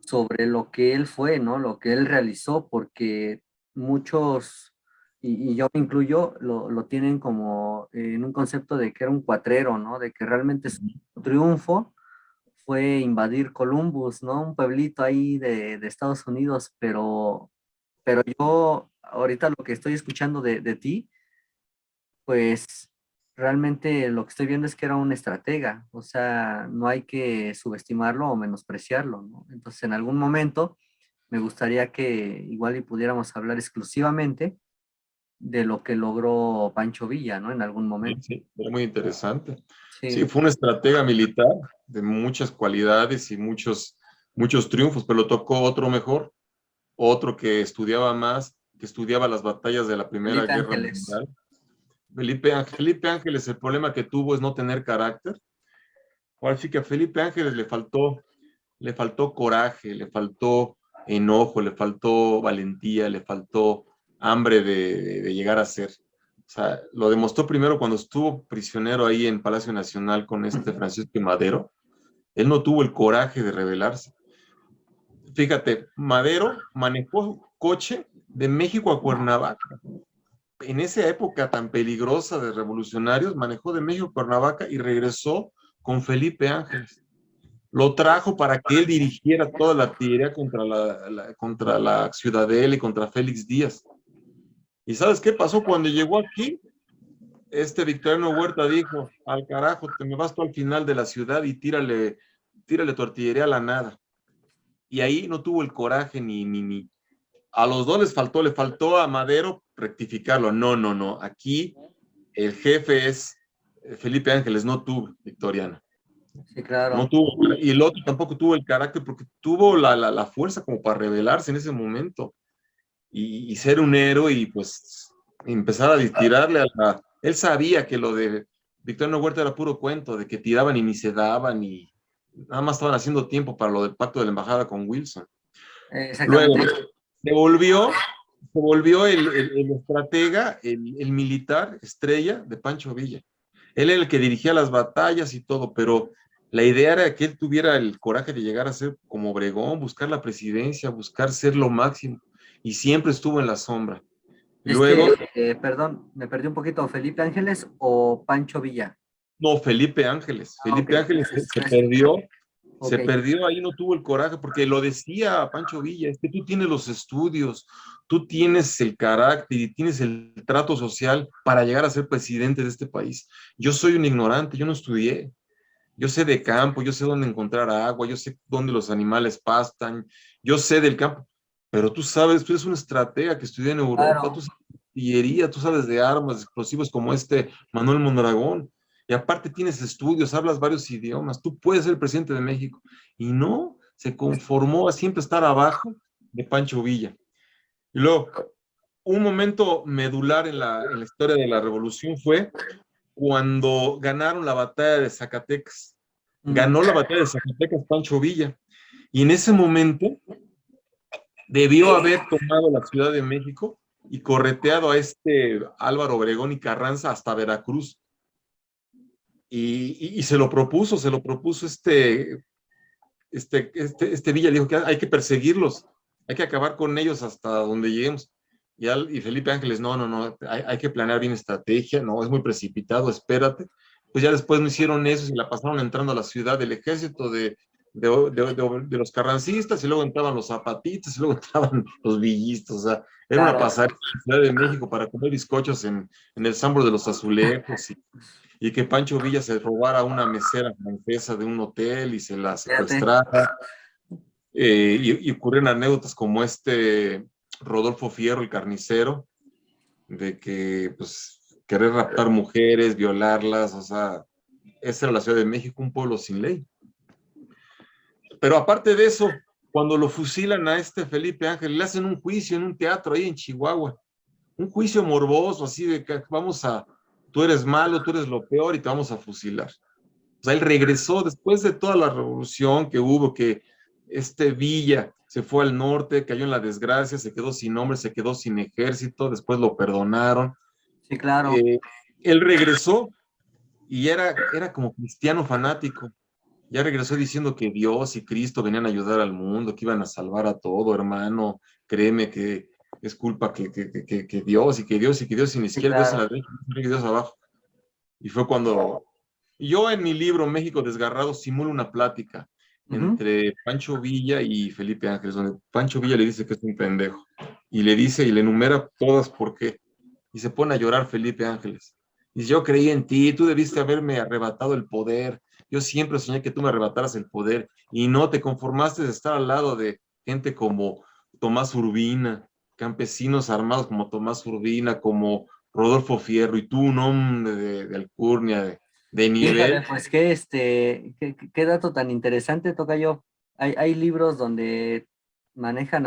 Speaker 1: sobre lo que él fue, ¿no? Lo que él realizó, porque muchos, y yo me incluyo, lo tienen como en un concepto de que era un cuatrero, ¿no? De que realmente su triunfo fue invadir Columbus, ¿no? Un pueblito ahí de Estados Unidos, pero yo ahorita lo que estoy escuchando de ti, pues realmente lo que estoy viendo es que era un estratega, o sea, no hay que subestimarlo o menospreciarlo, ¿no? Entonces, en algún momento me gustaría que igual y pudiéramos hablar exclusivamente de lo que logró Pancho Villa, ¿no? En algún
Speaker 2: Sí,
Speaker 1: momento.
Speaker 2: sí, era muy interesante. Sí,
Speaker 1: Sí,
Speaker 2: fue un estratega militar de muchas cualidades y muchos triunfos, pero tocó otro mejor, otro que estudiaba más, que estudiaba las batallas de la Primera
Speaker 1: Felipe
Speaker 2: Guerra
Speaker 1: Ángeles.
Speaker 2: Mundial. Felipe Ángeles, el problema que tuvo es no tener carácter. Ahora sí que a Felipe Ángeles le faltó coraje, le faltó enojo, le faltó valentía, le faltó hambre de llegar a ser. O sea, lo demostró primero cuando estuvo prisionero ahí en Palacio Nacional con este Francisco Madero. Él no tuvo el coraje de rebelarse. Fíjate, Madero manejó coche de México a Cuernavaca. En esa época tan peligrosa de revolucionarios, manejó de México a Cuernavaca y regresó con Felipe Ángeles. Lo trajo para que él dirigiera toda la artillería contra la Ciudadela y contra Félix Díaz. ¿Y sabes qué pasó cuando llegó aquí? Este Victoriano Huerta dijo, al carajo, te me vas tú al final de la ciudad y tírale tu artillería a la nada. Y ahí no tuvo el coraje ni. A los dos le faltó a Madero rectificarlo. No. Aquí el jefe es Felipe Ángeles, no tú, Victoriano.
Speaker 1: Sí,
Speaker 2: No
Speaker 1: claro.
Speaker 2: tuvo, y el otro tampoco tuvo el carácter porque tuvo la fuerza como para rebelarse en ese momento y ser un héroe y pues empezar a tirarle a la... Él sabía que lo de Victoriano Huerta era puro cuento, de que tiraban y ni se daban y nada más estaban haciendo tiempo para lo del pacto de la embajada con Wilson. Luego
Speaker 1: Exactamente.
Speaker 2: se volvió, se volvió el estratega, el militar estrella de Pancho Villa. Él era el que dirigía las batallas y todo, pero la idea era que él tuviera el coraje de llegar a ser como Obregón, buscar la presidencia, buscar ser lo máximo, y siempre estuvo en la sombra. Luego,
Speaker 1: Perdón, me perdí un poquito, ¿Felipe Ángeles o Pancho Villa?
Speaker 2: no, Felipe Ángeles.
Speaker 1: Ah, ok,
Speaker 2: Felipe Ángeles
Speaker 1: entonces,
Speaker 2: se
Speaker 1: ok.
Speaker 2: perdió ahí, no tuvo el coraje, porque lo decía Pancho Villa, es que tú tienes los estudios, tú tienes el carácter y tienes el trato social para llegar a ser presidente de este país. Yo soy un ignorante, yo no estudié. Yo sé de campo, yo sé dónde encontrar agua, yo sé dónde los animales pastan, yo sé del campo, pero tú sabes, tú eres un estratega que estudió en Europa, tú
Speaker 1: Claro,
Speaker 2: sabes de artillería, tú sabes de armas, de explosivos como este Manuel Mondragón, y aparte tienes estudios, hablas varios idiomas, tú puedes ser presidente de México. Y no, se conformó a siempre estar abajo de Pancho Villa. Y luego, un momento medular en la historia de la revolución fue cuando ganaron la batalla de Zacatecas.
Speaker 1: mm,
Speaker 2: Ganó la batalla de Zacatecas Pancho Villa. Y en ese momento debió haber tomado la Ciudad de México y correteado a este Álvaro Obregón y Carranza hasta Veracruz. Y se lo propuso este Villa, dijo que hay que perseguirlos, hay que acabar con ellos hasta donde lleguemos. Y Felipe Ángeles, no, hay que planear bien estrategia, no, es muy precipitado, espérate. Pues ya después no hicieron eso, se la pasaron entrando a la ciudad del ejército de los carrancistas, y luego entraban los zapatistas, y luego entraban los villistas, o sea, era una
Speaker 1: claro.
Speaker 2: pasada en la Ciudad de México para comer bizcochos en el Sambro de los Azulejos, y que Pancho Villa se robara a una mesera francesa de un hotel y se la
Speaker 1: Fíjate.
Speaker 2: secuestrara. Y ocurren anécdotas como este Rodolfo Fierro, el carnicero, de que pues querer raptar mujeres, violarlas, o sea, esa era la Ciudad de México, un pueblo sin ley. Pero aparte de eso, cuando lo fusilan a este Felipe Ángel, le hacen un juicio en un teatro ahí en Chihuahua, un juicio morboso, así de que tú eres malo, tú eres lo peor y te vamos a fusilar. O sea, él regresó después de toda la revolución que hubo, que Villa se fue al norte, cayó en la desgracia, se quedó sin hombre, se quedó sin ejército, después lo perdonaron.
Speaker 1: Sí, claro.
Speaker 2: Eh, Él regresó y era como cristiano fanático. Ya regresó diciendo que Dios y Cristo venían a ayudar al mundo, que iban a salvar a todo, hermano. Créeme que es culpa que Dios y que Dios y que Dios, y ni
Speaker 1: Sí,
Speaker 2: siquiera Dios en la
Speaker 1: claro.
Speaker 2: derecha, y Dios abajo. Y fue cuando yo en mi libro México Desgarrado simulo una plática
Speaker 1: Ujú.
Speaker 2: entre Pancho Villa y Felipe Ángeles, donde Pancho Villa le dice que es un pendejo. Y le dice y le enumera todas por qué. Y se pone a llorar Felipe Ángeles. Y dice, yo creí en ti, tú debiste haberme arrebatado el poder. Yo siempre soñé que tú me arrebataras el poder y no te conformaste de estar al lado de gente como Tomás Urbina, campesinos armados como Tomás Urbina, como Rodolfo Fierro, y tú un hombre de alcurnia, de
Speaker 1: Híjole,
Speaker 2: nivel.
Speaker 1: pues qué dato tan interesante, tocayo. Hay libros donde manejan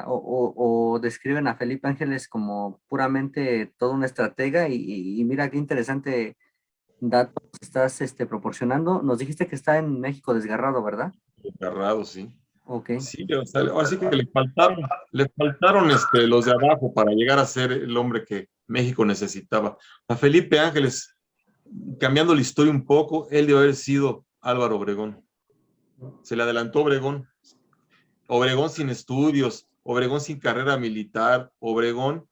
Speaker 1: o describen a Felipe Ángeles como puramente toda una estratega y mira qué interesante datos estás proporcionando. Nos dijiste que está en México Desgarrado, ¿verdad?
Speaker 2: Desgarrado, sí.
Speaker 1: Ok.
Speaker 2: Sí, o sea, así que le faltaron los de abajo para llegar a ser el hombre que México necesitaba. A Felipe Ángeles, cambiando la historia un poco, él debe haber sido Álvaro Obregón. Se le adelantó Obregón. Obregón sin estudios, Obregón sin carrera militar, Obregón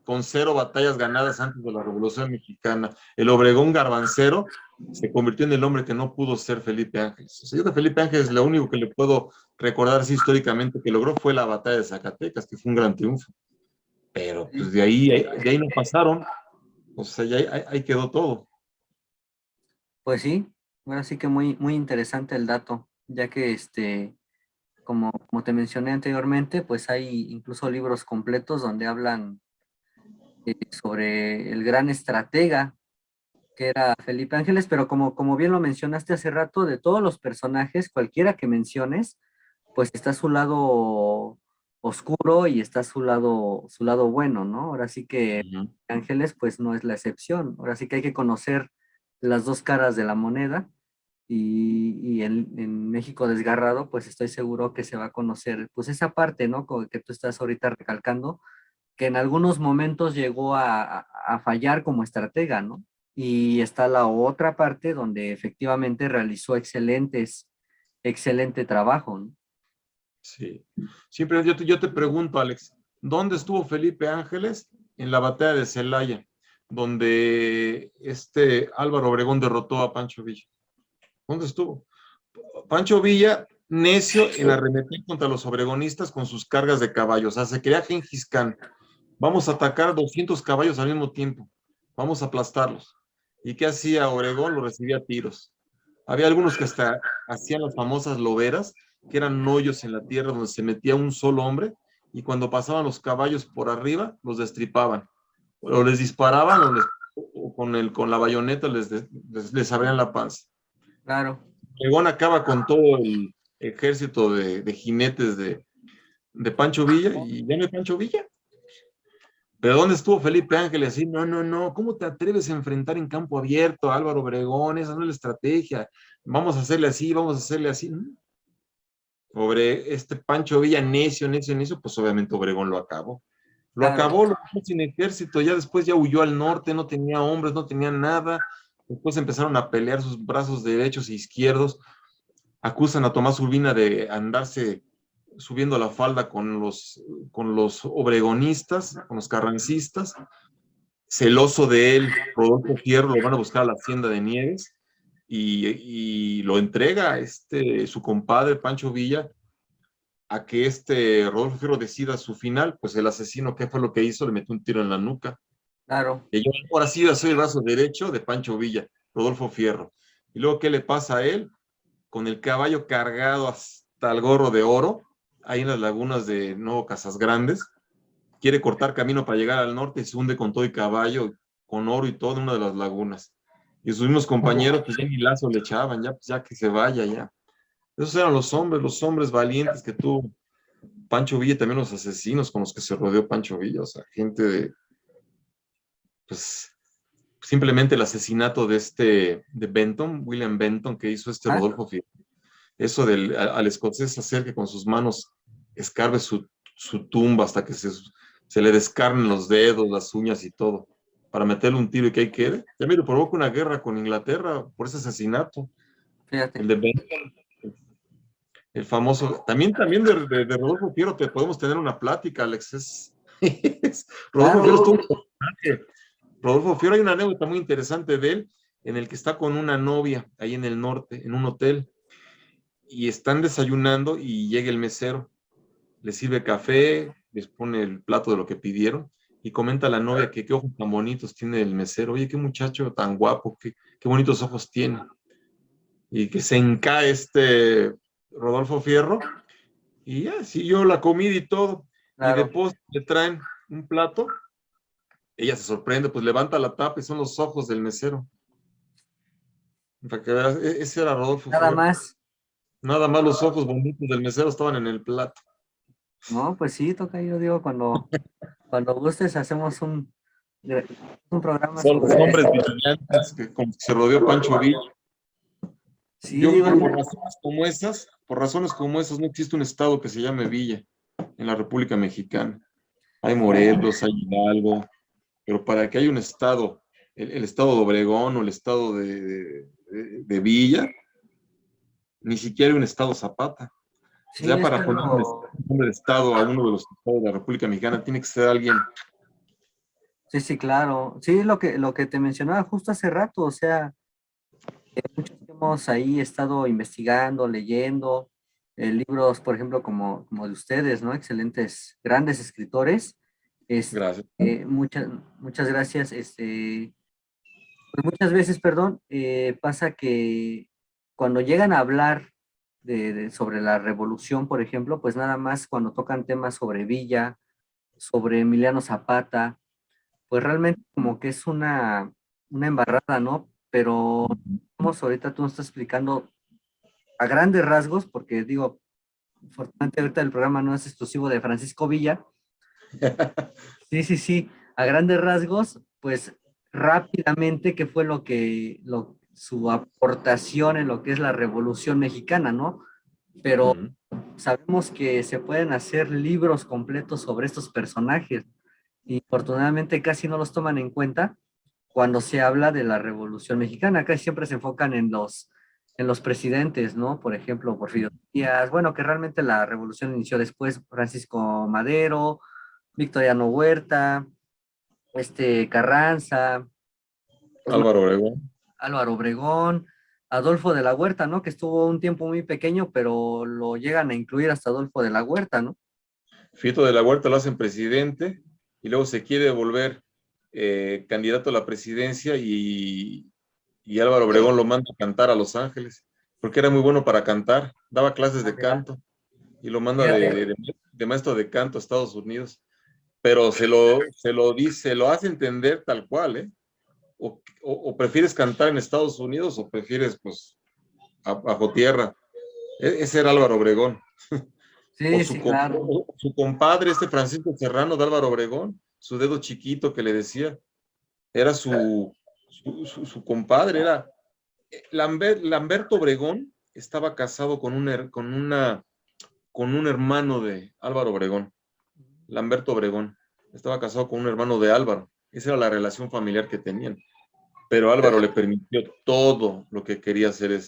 Speaker 2: con 0 batallas ganadas antes de la Revolución Mexicana. El Obregón garbancero se convirtió en el hombre que no pudo ser Felipe Ángeles. O sea, yo de Felipe Ángeles lo único que le puedo recordar así históricamente que logró fue la batalla de Zacatecas, que fue un gran triunfo. Pero pues de ahí no pasaron. O sea, ya ahí quedó todo.
Speaker 1: Pues sí, ahora sí que muy interesante el dato, ya que como te mencioné anteriormente, pues hay incluso libros completos donde hablan sobre el gran estratega que era Felipe Ángeles, pero como bien lo mencionaste hace rato, de todos los personajes, cualquiera que menciones, pues está su lado oscuro y está su lado bueno, ¿no? Ahora sí que
Speaker 2: Ujú.
Speaker 1: Ángeles, pues no es la excepción. Ahora sí que hay que conocer las dos caras de la moneda y en México Desgarrado, pues estoy seguro que se va a conocer, pues esa parte, ¿no? Como que tú estás ahorita recalcando que en algunos momentos llegó a fallar como estratega, ¿no? Y está la otra parte donde efectivamente realizó excelente trabajo, ¿no?
Speaker 2: Sí. Siempre yo te pregunto, Alex, ¿dónde estuvo Felipe Ángeles en la batalla de Celaya, donde Álvaro Obregón derrotó a Pancho Villa? ¿Dónde estuvo? Pancho Villa, necio en arremeter contra los obregonistas con sus cargas de caballos. O sea, se creía Gengis Khan. Vamos a atacar 200 caballos al mismo tiempo. Vamos a aplastarlos. ¿Y qué hacía Obregón? Lo recibía a tiros. Había algunos que hasta hacían las famosas loberas, que eran hoyos en la tierra donde se metía un solo hombre, y cuando pasaban los caballos por arriba, los destripaban. O les disparaban o con la bayoneta les abrían la panza.
Speaker 1: Claro,
Speaker 2: Obregón acaba con todo el ejército de jinetes de Pancho Villa y ya no hay Pancho Villa. Pero ¿dónde estuvo Felipe Ángeles? Así, no, no, no, ¿cómo te atreves a enfrentar en campo abierto a Álvaro Obregón? Esa no es la estrategia. Vamos a hacerle así, vamos a hacerle así. Pobre Pancho Villa, necio, necio, necio, pues obviamente Obregón lo acabó.
Speaker 1: claro,
Speaker 2: Lo dejó sin ejército, ya después ya huyó al norte, no tenía hombres, no tenía nada. Después empezaron a pelear sus brazos derechos e izquierdos. Acusan a Tomás Urbina de andarse subiendo la falda con los obregonistas, con los carrancistas. Celoso de él, Rodolfo Fierro lo van a buscar a la hacienda de Nieves y lo entrega su compadre Pancho Villa a que Rodolfo Fierro decida su final. Pues el asesino, ¿qué fue lo que hizo? Le metió un tiro en la nuca.
Speaker 1: claro.
Speaker 2: Y yo, ahora sí, yo soy el brazo derecho de Pancho Villa, Rodolfo Fierro. Y luego, ¿qué le pasa a él? Con el caballo cargado hasta el gorro de oro, ahí en las lagunas de Nuevo Casas Grandes, quiere cortar camino para llegar al norte y se hunde con todo y caballo, con oro y todo en una de las lagunas. Y sus mismos compañeros, pues ya ni lazo le echaban, ya, pues ya que se vaya, ya. Esos eran los hombres valientes que tuvo Pancho Villa, también los asesinos con los que se rodeó Pancho Villa, o sea, gente de, pues, simplemente el asesinato de Benton, William Benton, que hizo Rodolfo Fierro. Eso al escocés hacer que con sus manos escarbe su tumba hasta que se le descarnen los dedos, las uñas y todo, para meterle un tiro y que ahí quede. Ya mire, provoca una guerra con Inglaterra por ese asesinato.
Speaker 1: Fíjate.
Speaker 2: El de Benton, el famoso. También de Rodolfo Fierro te podemos tener una plática, Alex. Rodolfo Fierro estuvo un personaje. Rodolfo Fierro, hay una anécdota muy interesante de él, en el que está con una novia ahí en el norte, en un hotel, y están desayunando y llega el mesero, les sirve café, les pone el plato de lo que pidieron, y comenta a la novia que qué ojos tan bonitos tiene el mesero, oye, qué muchacho tan guapo, qué bonitos ojos tiene, y que se encae Rodolfo Fierro, y ya, siguió la comida y todo, y de
Speaker 1: Claro.
Speaker 2: postre le traen un plato, ella se sorprende, pues levanta la tapa y son los ojos del mesero. Para que veas, ese era Rodolfo
Speaker 1: Nada
Speaker 2: Fierro.
Speaker 1: más.
Speaker 2: Nada más los ojos bonitos del mesero estaban en el plato.
Speaker 1: No, pues sí, toca, yo digo, cuando gustes hacemos un programa
Speaker 2: Son los
Speaker 1: sobre
Speaker 2: hombres
Speaker 1: esto.
Speaker 2: brillantes que como se rodeó Pancho Villa.
Speaker 1: Sí,
Speaker 2: Yo creo
Speaker 1: digo,
Speaker 2: que por razones como esas, no existe un estado que se llame Villa en la República Mexicana. Hay Morelos, hay Hidalgo, pero para que haya un estado, el estado de Obregón o el estado de Villa, ni siquiera hay un estado Zapata. O
Speaker 1: sí,
Speaker 2: sea,
Speaker 1: es
Speaker 2: para
Speaker 1: que
Speaker 2: poner un nombre de estado a uno de los estados de la República Mexicana, tiene que ser alguien.
Speaker 1: sí, sí, claro. Sí, lo que te mencionaba justo hace rato, o sea, muchos que hemos ahí estado investigando, leyendo libros, por ejemplo, como de ustedes, ¿no? Excelentes, grandes escritores.
Speaker 2: Gracias.
Speaker 1: Muchas gracias. Pues muchas veces, perdón, pasa que cuando llegan a hablar sobre la revolución, por ejemplo, pues nada más cuando tocan temas sobre Villa, sobre Emiliano Zapata, pues realmente como que es una embarrada, ¿no? Pero vamos, ahorita tú nos estás explicando a grandes rasgos, porque digo, afortunadamente ahorita el programa no es exclusivo de Francisco Villa. Sí, sí, sí, a grandes rasgos, pues rápidamente qué fue su aportación en lo que es la Revolución Mexicana, ¿no? Pero
Speaker 2: Ujú.
Speaker 1: sabemos que se pueden hacer libros completos sobre estos personajes y afortunadamente casi no los toman en cuenta cuando se habla de la Revolución Mexicana. Casi siempre se enfocan en los presidentes, ¿no? Por ejemplo, Porfirio Díaz, bueno, que realmente la revolución inició después, Francisco Madero, Victoriano Huerta, Carranza, pues no,
Speaker 2: Álvaro Obregón.
Speaker 1: Álvaro Obregón, Adolfo de la Huerta, ¿no? Que estuvo un tiempo muy pequeño, pero lo llegan a incluir hasta Adolfo de la Huerta, ¿no?
Speaker 2: Fito de la Huerta lo hacen presidente y luego se quiere volver candidato a la presidencia y Álvaro Obregón lo manda a cantar a Los Ángeles, porque era muy bueno para cantar, daba clases
Speaker 1: Ah,
Speaker 2: de
Speaker 1: mira,
Speaker 2: canto y lo manda
Speaker 1: fíjate.
Speaker 2: de maestro de canto a Estados Unidos, pero se lo hace entender tal cual, ¿eh? O prefieres cantar en Estados Unidos o prefieres, pues, bajo tierra. Ese era Álvaro Obregón.
Speaker 1: Sí, sí, claro.
Speaker 2: O su compadre, Francisco Serrano de Álvaro Obregón, su dedo chiquito que le decía, era su compadre, era Lamberto Obregón, estaba casado con un hermano de Álvaro Obregón, Lamberto Obregón, estaba casado con un hermano de Álvaro, esa era la relación familiar que tenían, pero Álvaro le permitió todo lo que quería hacer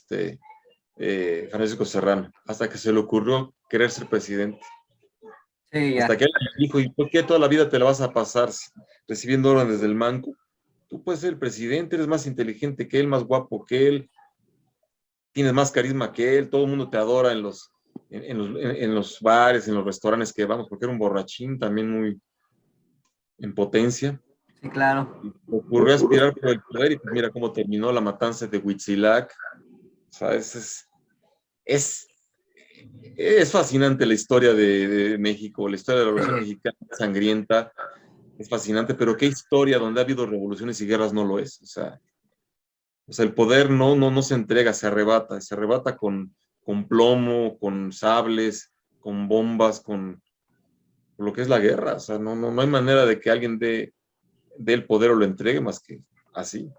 Speaker 2: Francisco Serrano, hasta que se le ocurrió querer ser presidente.
Speaker 1: Sí, ya.
Speaker 2: Hasta que él dijo, ¿y por qué toda la vida te la vas a pasar recibiendo órdenes del manco? Tú puedes ser el presidente, eres más inteligente que él, más guapo que él, tienes más carisma que él, todo el mundo te adora en los bares, en los restaurantes que vamos, porque era un borrachín también muy en potencia.
Speaker 1: Sí, claro.
Speaker 2: Ocurrió aspirar por el poder y pues mira cómo terminó la matanza de Huitzilac. O sea, es, es fascinante la historia de México, la historia de la Revolución
Speaker 1: Sí,
Speaker 2: Mexicana sangrienta, es fascinante, pero qué historia donde ha habido revoluciones y guerras no lo es. O sea, el poder no se entrega, se arrebata con plomo, con sables, con bombas, con lo que es la guerra. O sea, no hay manera de que alguien dé el poder o lo entregue más que así.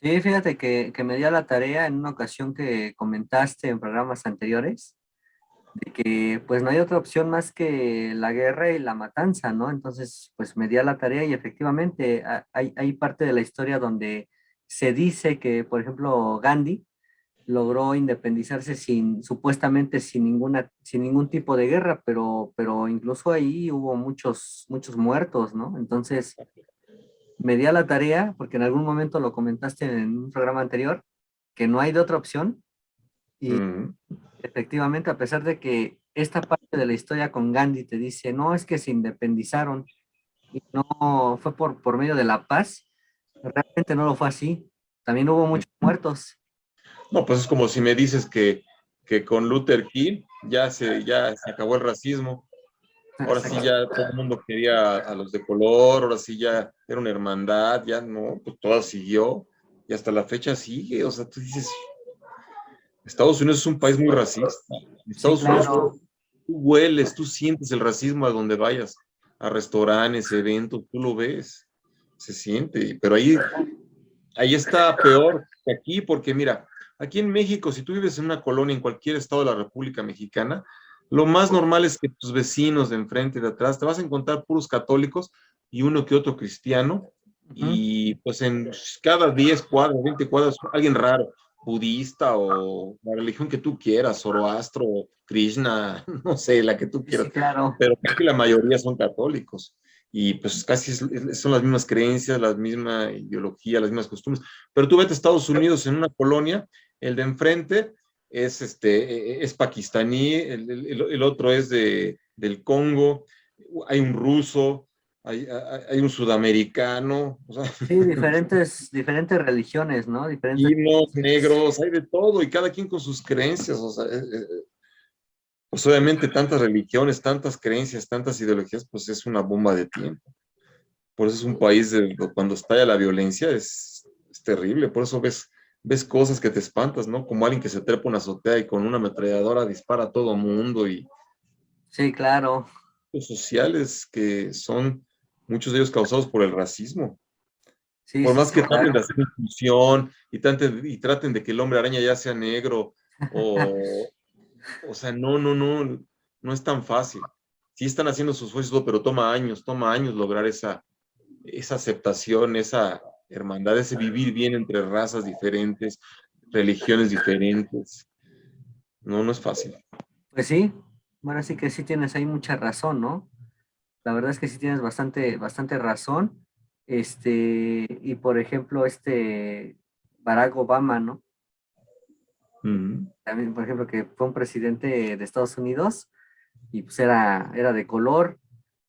Speaker 1: Sí, fíjate que me dio a la tarea en una ocasión que comentaste en programas anteriores, de que pues no hay otra opción más que la guerra y la matanza, ¿no? Entonces, pues me di a la tarea y efectivamente hay parte de la historia donde se dice que, por ejemplo, Gandhi logró independizarse supuestamente sin ningún tipo de guerra, pero incluso ahí hubo muchos muertos, ¿no? Entonces, me di a la tarea, porque en algún momento lo comentaste en un programa anterior, que no hay de otra opción. Y
Speaker 2: Ujú.
Speaker 1: efectivamente, a pesar de que esta parte de la historia con Gandhi te dice, no, es que se independizaron y no fue por medio de la paz, realmente no lo fue así. También hubo muchos muertos.
Speaker 2: No, pues es como si me dices que con Luther King ya se acabó el racismo. Ahora sí ya todo el mundo quería a los de color, ahora sí ya era una hermandad, ya no, pues todo siguió y hasta la fecha sigue. O sea, tú dices, Estados Unidos es un país muy racista. En
Speaker 1: Sí,
Speaker 2: Estados Unidos
Speaker 1: claro.
Speaker 2: tú hueles, tú sientes el racismo a donde vayas, a restaurantes, eventos, tú lo ves, se siente, pero ahí está peor que aquí, porque mira, aquí en México, si tú vives en una colonia en cualquier estado de la República Mexicana, lo más normal es que tus vecinos de enfrente y de atrás te vas a encontrar puros católicos y uno que otro cristiano,
Speaker 1: Ujú.
Speaker 2: y pues en cada 10 cuadras, 20 cuadras, alguien raro, budista o la religión que tú quieras, Zoroastro, Krishna, no sé, la que tú
Speaker 1: Sí, sí,
Speaker 2: quieras,
Speaker 1: claro.
Speaker 2: pero casi la mayoría son católicos y pues casi son las mismas creencias, la misma ideología, las mismas costumbres. Pero tú vete a Estados Unidos en una colonia, el de enfrente es pakistaní, el otro es del Congo, hay un ruso, hay un sudamericano, o sea,
Speaker 1: Sí, diferentes religiones, ¿no? Diferentes
Speaker 2: chinos,
Speaker 1: creencias.
Speaker 2: negros, hay de todo y cada quien con sus creencias, o sea, pues obviamente tantas religiones, tantas creencias, tantas ideologías, pues es una bomba de tiempo. Por eso es un país de, cuando estalla la violencia es terrible, por eso ves cosas que te espantas, ¿no? Como alguien que se trepa una azotea y con una ametralladora dispara a todo mundo y
Speaker 1: Sí, claro.
Speaker 2: los sociales que son muchos de ellos causados por el racismo.
Speaker 1: Sí,
Speaker 2: Por
Speaker 1: sí,
Speaker 2: más
Speaker 1: sí,
Speaker 2: que traten de
Speaker 1: claro.
Speaker 2: hacer inclusión y traten de que el hombre araña ya sea negro o, o sea, no es tan fácil. Sí están haciendo sus esfuerzos, pero toma años lograr esa aceptación, esa hermandad, ese vivir bien entre razas diferentes, religiones diferentes. No, no es fácil.
Speaker 1: Pues sí, bueno, sí que sí tienes ahí mucha razón, ¿no? La verdad es que sí tienes bastante razón. Y por ejemplo, Barack Obama, ¿no?
Speaker 2: Ujú.
Speaker 1: También, por ejemplo, que fue un presidente de Estados Unidos y pues era de color.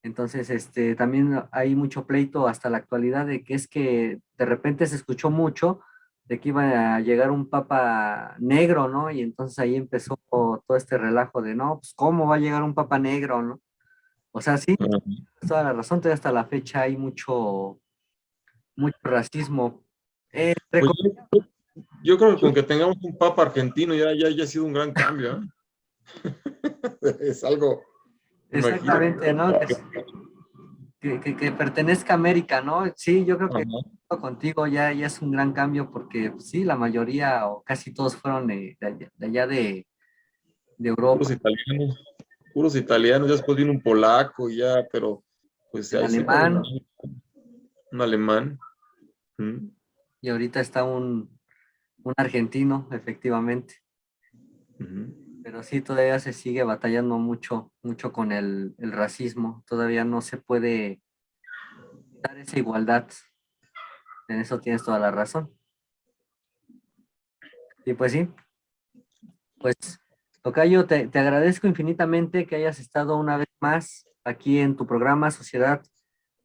Speaker 1: Entonces, también hay mucho pleito hasta la actualidad de que es que de repente se escuchó mucho de que iba a llegar un papa negro, ¿no? Y entonces ahí empezó todo este relajo de, no, pues ¿cómo va a llegar un papa negro, ¿no? O sea, sí,
Speaker 2: Ujú.
Speaker 1: toda la razón, todavía hasta la fecha hay mucho racismo.
Speaker 2: Pues yo creo que con que tengamos un papa argentino ya ha sido un gran cambio, ¿eh? Es algo, imagínate.
Speaker 1: Exactamente, ¿no? Que pertenezca a América, ¿no? Sí, yo creo que
Speaker 2: Ajá.
Speaker 1: contigo ya es un gran cambio porque pues, sí, la mayoría o casi todos fueron de allá de
Speaker 2: Puros
Speaker 1: Europa,
Speaker 2: italianos, puros italianos, ya después vino un polaco y ya, pero pues
Speaker 1: el
Speaker 2: ahí se mueve
Speaker 1: alemán,
Speaker 2: un alemán. ¿Mm?
Speaker 1: y ahorita está un argentino, efectivamente.
Speaker 2: Ujú.
Speaker 1: Pero sí, todavía se sigue batallando mucho con el racismo. Todavía no se puede dar esa igualdad. En eso tienes toda la razón. Y pues sí, pues, tocayo, te agradezco infinitamente que hayas estado una vez más aquí en tu programa Sociedad,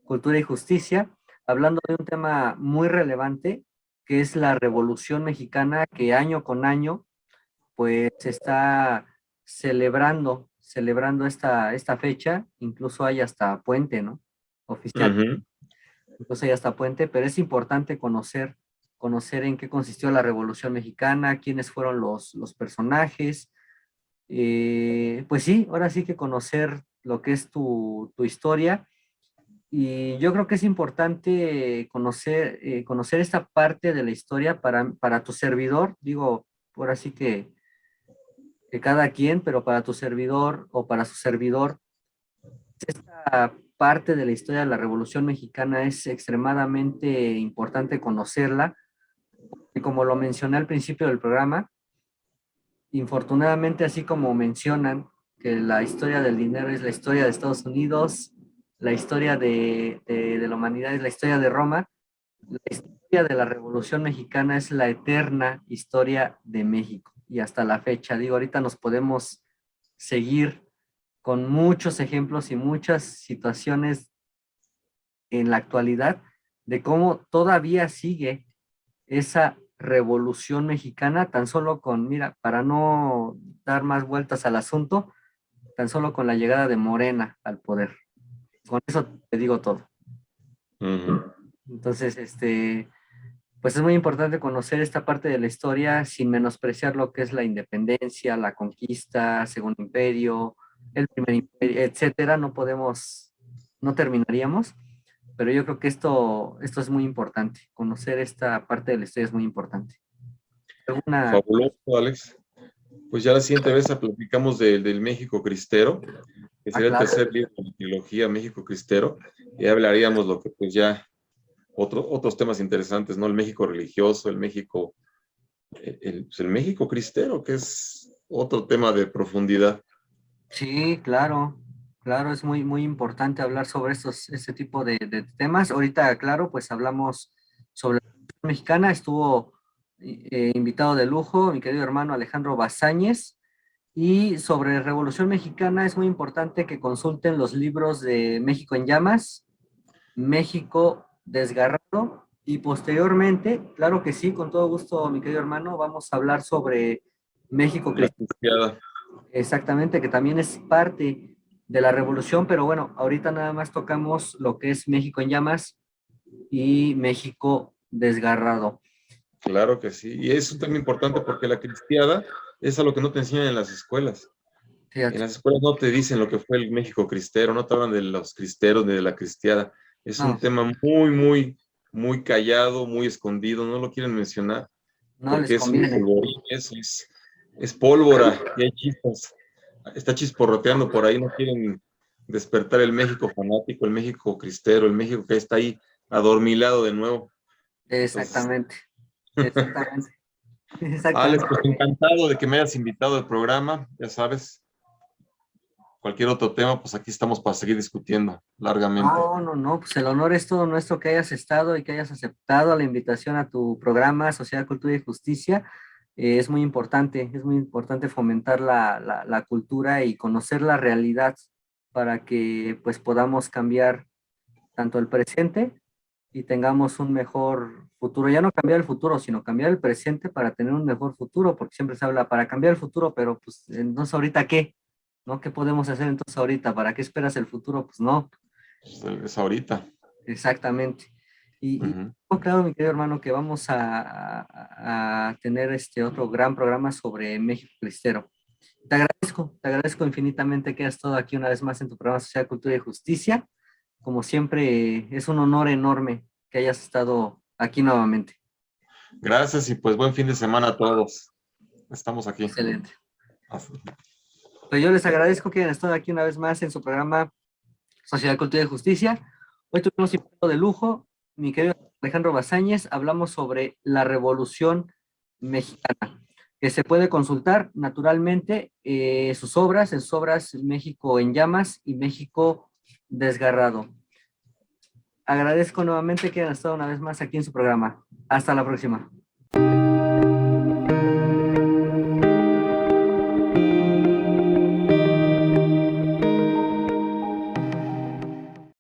Speaker 1: Cultura y Justicia, hablando de un tema muy relevante, que es la Revolución Mexicana, que año con año, pues, se está celebrando esta fecha, incluso hay hasta puente, ¿no? Oficial,
Speaker 2: Ujú.
Speaker 1: incluso hay hasta puente, pero es importante conocer en qué consistió la Revolución Mexicana, quiénes fueron los personajes. Pues sí, ahora sí que conocer lo que es tu historia Y yo creo que es importante conocer esta parte de la historia para tu servidor, digo, por así que cada quien, pero para tu servidor o para su servidor, esta parte de la historia de la Revolución Mexicana es extremadamente importante conocerla. Y como lo mencioné al principio del programa, infortunadamente, así como mencionan que la historia del dinero es la historia de Estados Unidos, la historia de la humanidad es la historia de Roma, la historia de la Revolución Mexicana es la eterna historia de México. Y hasta la fecha, digo, ahorita nos podemos seguir con muchos ejemplos y muchas situaciones en la actualidad de cómo todavía sigue esa revolución mexicana, tan solo con, mira, para no dar más vueltas al asunto, tan solo con la llegada de Morena al poder. Con eso te digo todo.
Speaker 2: Ujú.
Speaker 1: Entonces, pues es muy importante conocer esta parte de la historia sin menospreciar lo que es la independencia, la conquista, Segundo Imperio, el Primer Imperio, etcétera. No podemos, no terminaríamos, pero yo creo que esto es muy importante. Conocer esta parte de la historia es muy importante. ¿Alguna?
Speaker 2: Fabuloso, Alex. Pues ya la siguiente vez platicamos del México Cristero, que
Speaker 1: Ah,
Speaker 2: sería el
Speaker 1: claro.
Speaker 2: tercer libro de la trilogía México Cristero, y hablaríamos lo que pues ya otros temas interesantes, ¿no? El México religioso, el México, pues, el México Cristero, que es otro tema de profundidad.
Speaker 1: Sí, claro, claro, es muy, muy importante hablar sobre este tipo de temas. Ahorita, claro, pues hablamos sobre la Revolución Mexicana, estuvo invitado de lujo mi querido hermano Alejandro Bazáñez, y sobre Revolución Mexicana es muy importante que consulten los libros de México en Llamas, México Desgarrado, y posteriormente, claro que sí, con todo gusto, mi querido hermano, vamos a hablar sobre México.
Speaker 2: La cristiada.
Speaker 1: Exactamente, que también es parte de la revolución, pero bueno, ahorita nada más tocamos lo que es México en llamas y México desgarrado.
Speaker 2: Claro que sí. Y es un tema importante porque la cristiada es a lo que no te enseñan en las escuelas. En
Speaker 1: Fíjate,
Speaker 2: las escuelas no te dicen lo que fue el México cristero, no te hablan de los cristeros ni de la cristiada. Es
Speaker 1: no,
Speaker 2: un tema muy, muy, muy callado, muy escondido, no lo quieren mencionar
Speaker 1: no les
Speaker 2: porque es un
Speaker 1: conviene.
Speaker 2: polvorín, es pólvora y hay chispas. Está chisporroteando por ahí, no quieren despertar el México fanático, el México cristero, el México que está ahí adormilado de nuevo. Entonces,
Speaker 1: Exactamente, exactamente,
Speaker 2: Alex,
Speaker 1: exactamente.
Speaker 2: pues encantado de que me hayas invitado al programa, ya sabes, cualquier otro tema, pues aquí estamos para seguir discutiendo largamente.
Speaker 1: No, no, no, pues el honor es todo nuestro que hayas estado y que hayas aceptado la invitación a tu programa Sociedad, Cultura y Justicia. Es muy importante fomentar la cultura y conocer la realidad para que pues podamos cambiar tanto el presente y tengamos un mejor futuro. Ya no cambiar el futuro, sino cambiar el presente para tener un mejor futuro, porque siempre se habla para cambiar el futuro, pero pues entonces ahorita ¿qué? ¿No? ¿Qué podemos hacer entonces ahorita? ¿Para qué esperas el futuro? Pues no.
Speaker 2: Es ahorita.
Speaker 1: Exactamente. Y
Speaker 2: Ujú.
Speaker 1: tengo claro, mi querido hermano, que vamos a tener este otro gran programa sobre México Cristero. Te agradezco infinitamente que hayas estado aquí una vez más en tu programa Social, Cultura y Justicia. Como siempre, es un honor enorme que hayas estado aquí nuevamente.
Speaker 2: Gracias y pues buen fin de semana a todos. Estamos aquí.
Speaker 1: Excelente.
Speaker 2: Hasta-
Speaker 1: Pues yo les agradezco que hayan estado aquí una vez más en su programa Sociedad, Cultura y Justicia. Hoy tuvimos invitado de lujo, mi querido Alejandro Bazáñez. Hablamos sobre la Revolución Mexicana, que se puede consultar naturalmente en sus obras México en Llamas y México Desgarrado. Agradezco nuevamente que hayan estado una vez más aquí en su programa. Hasta la próxima.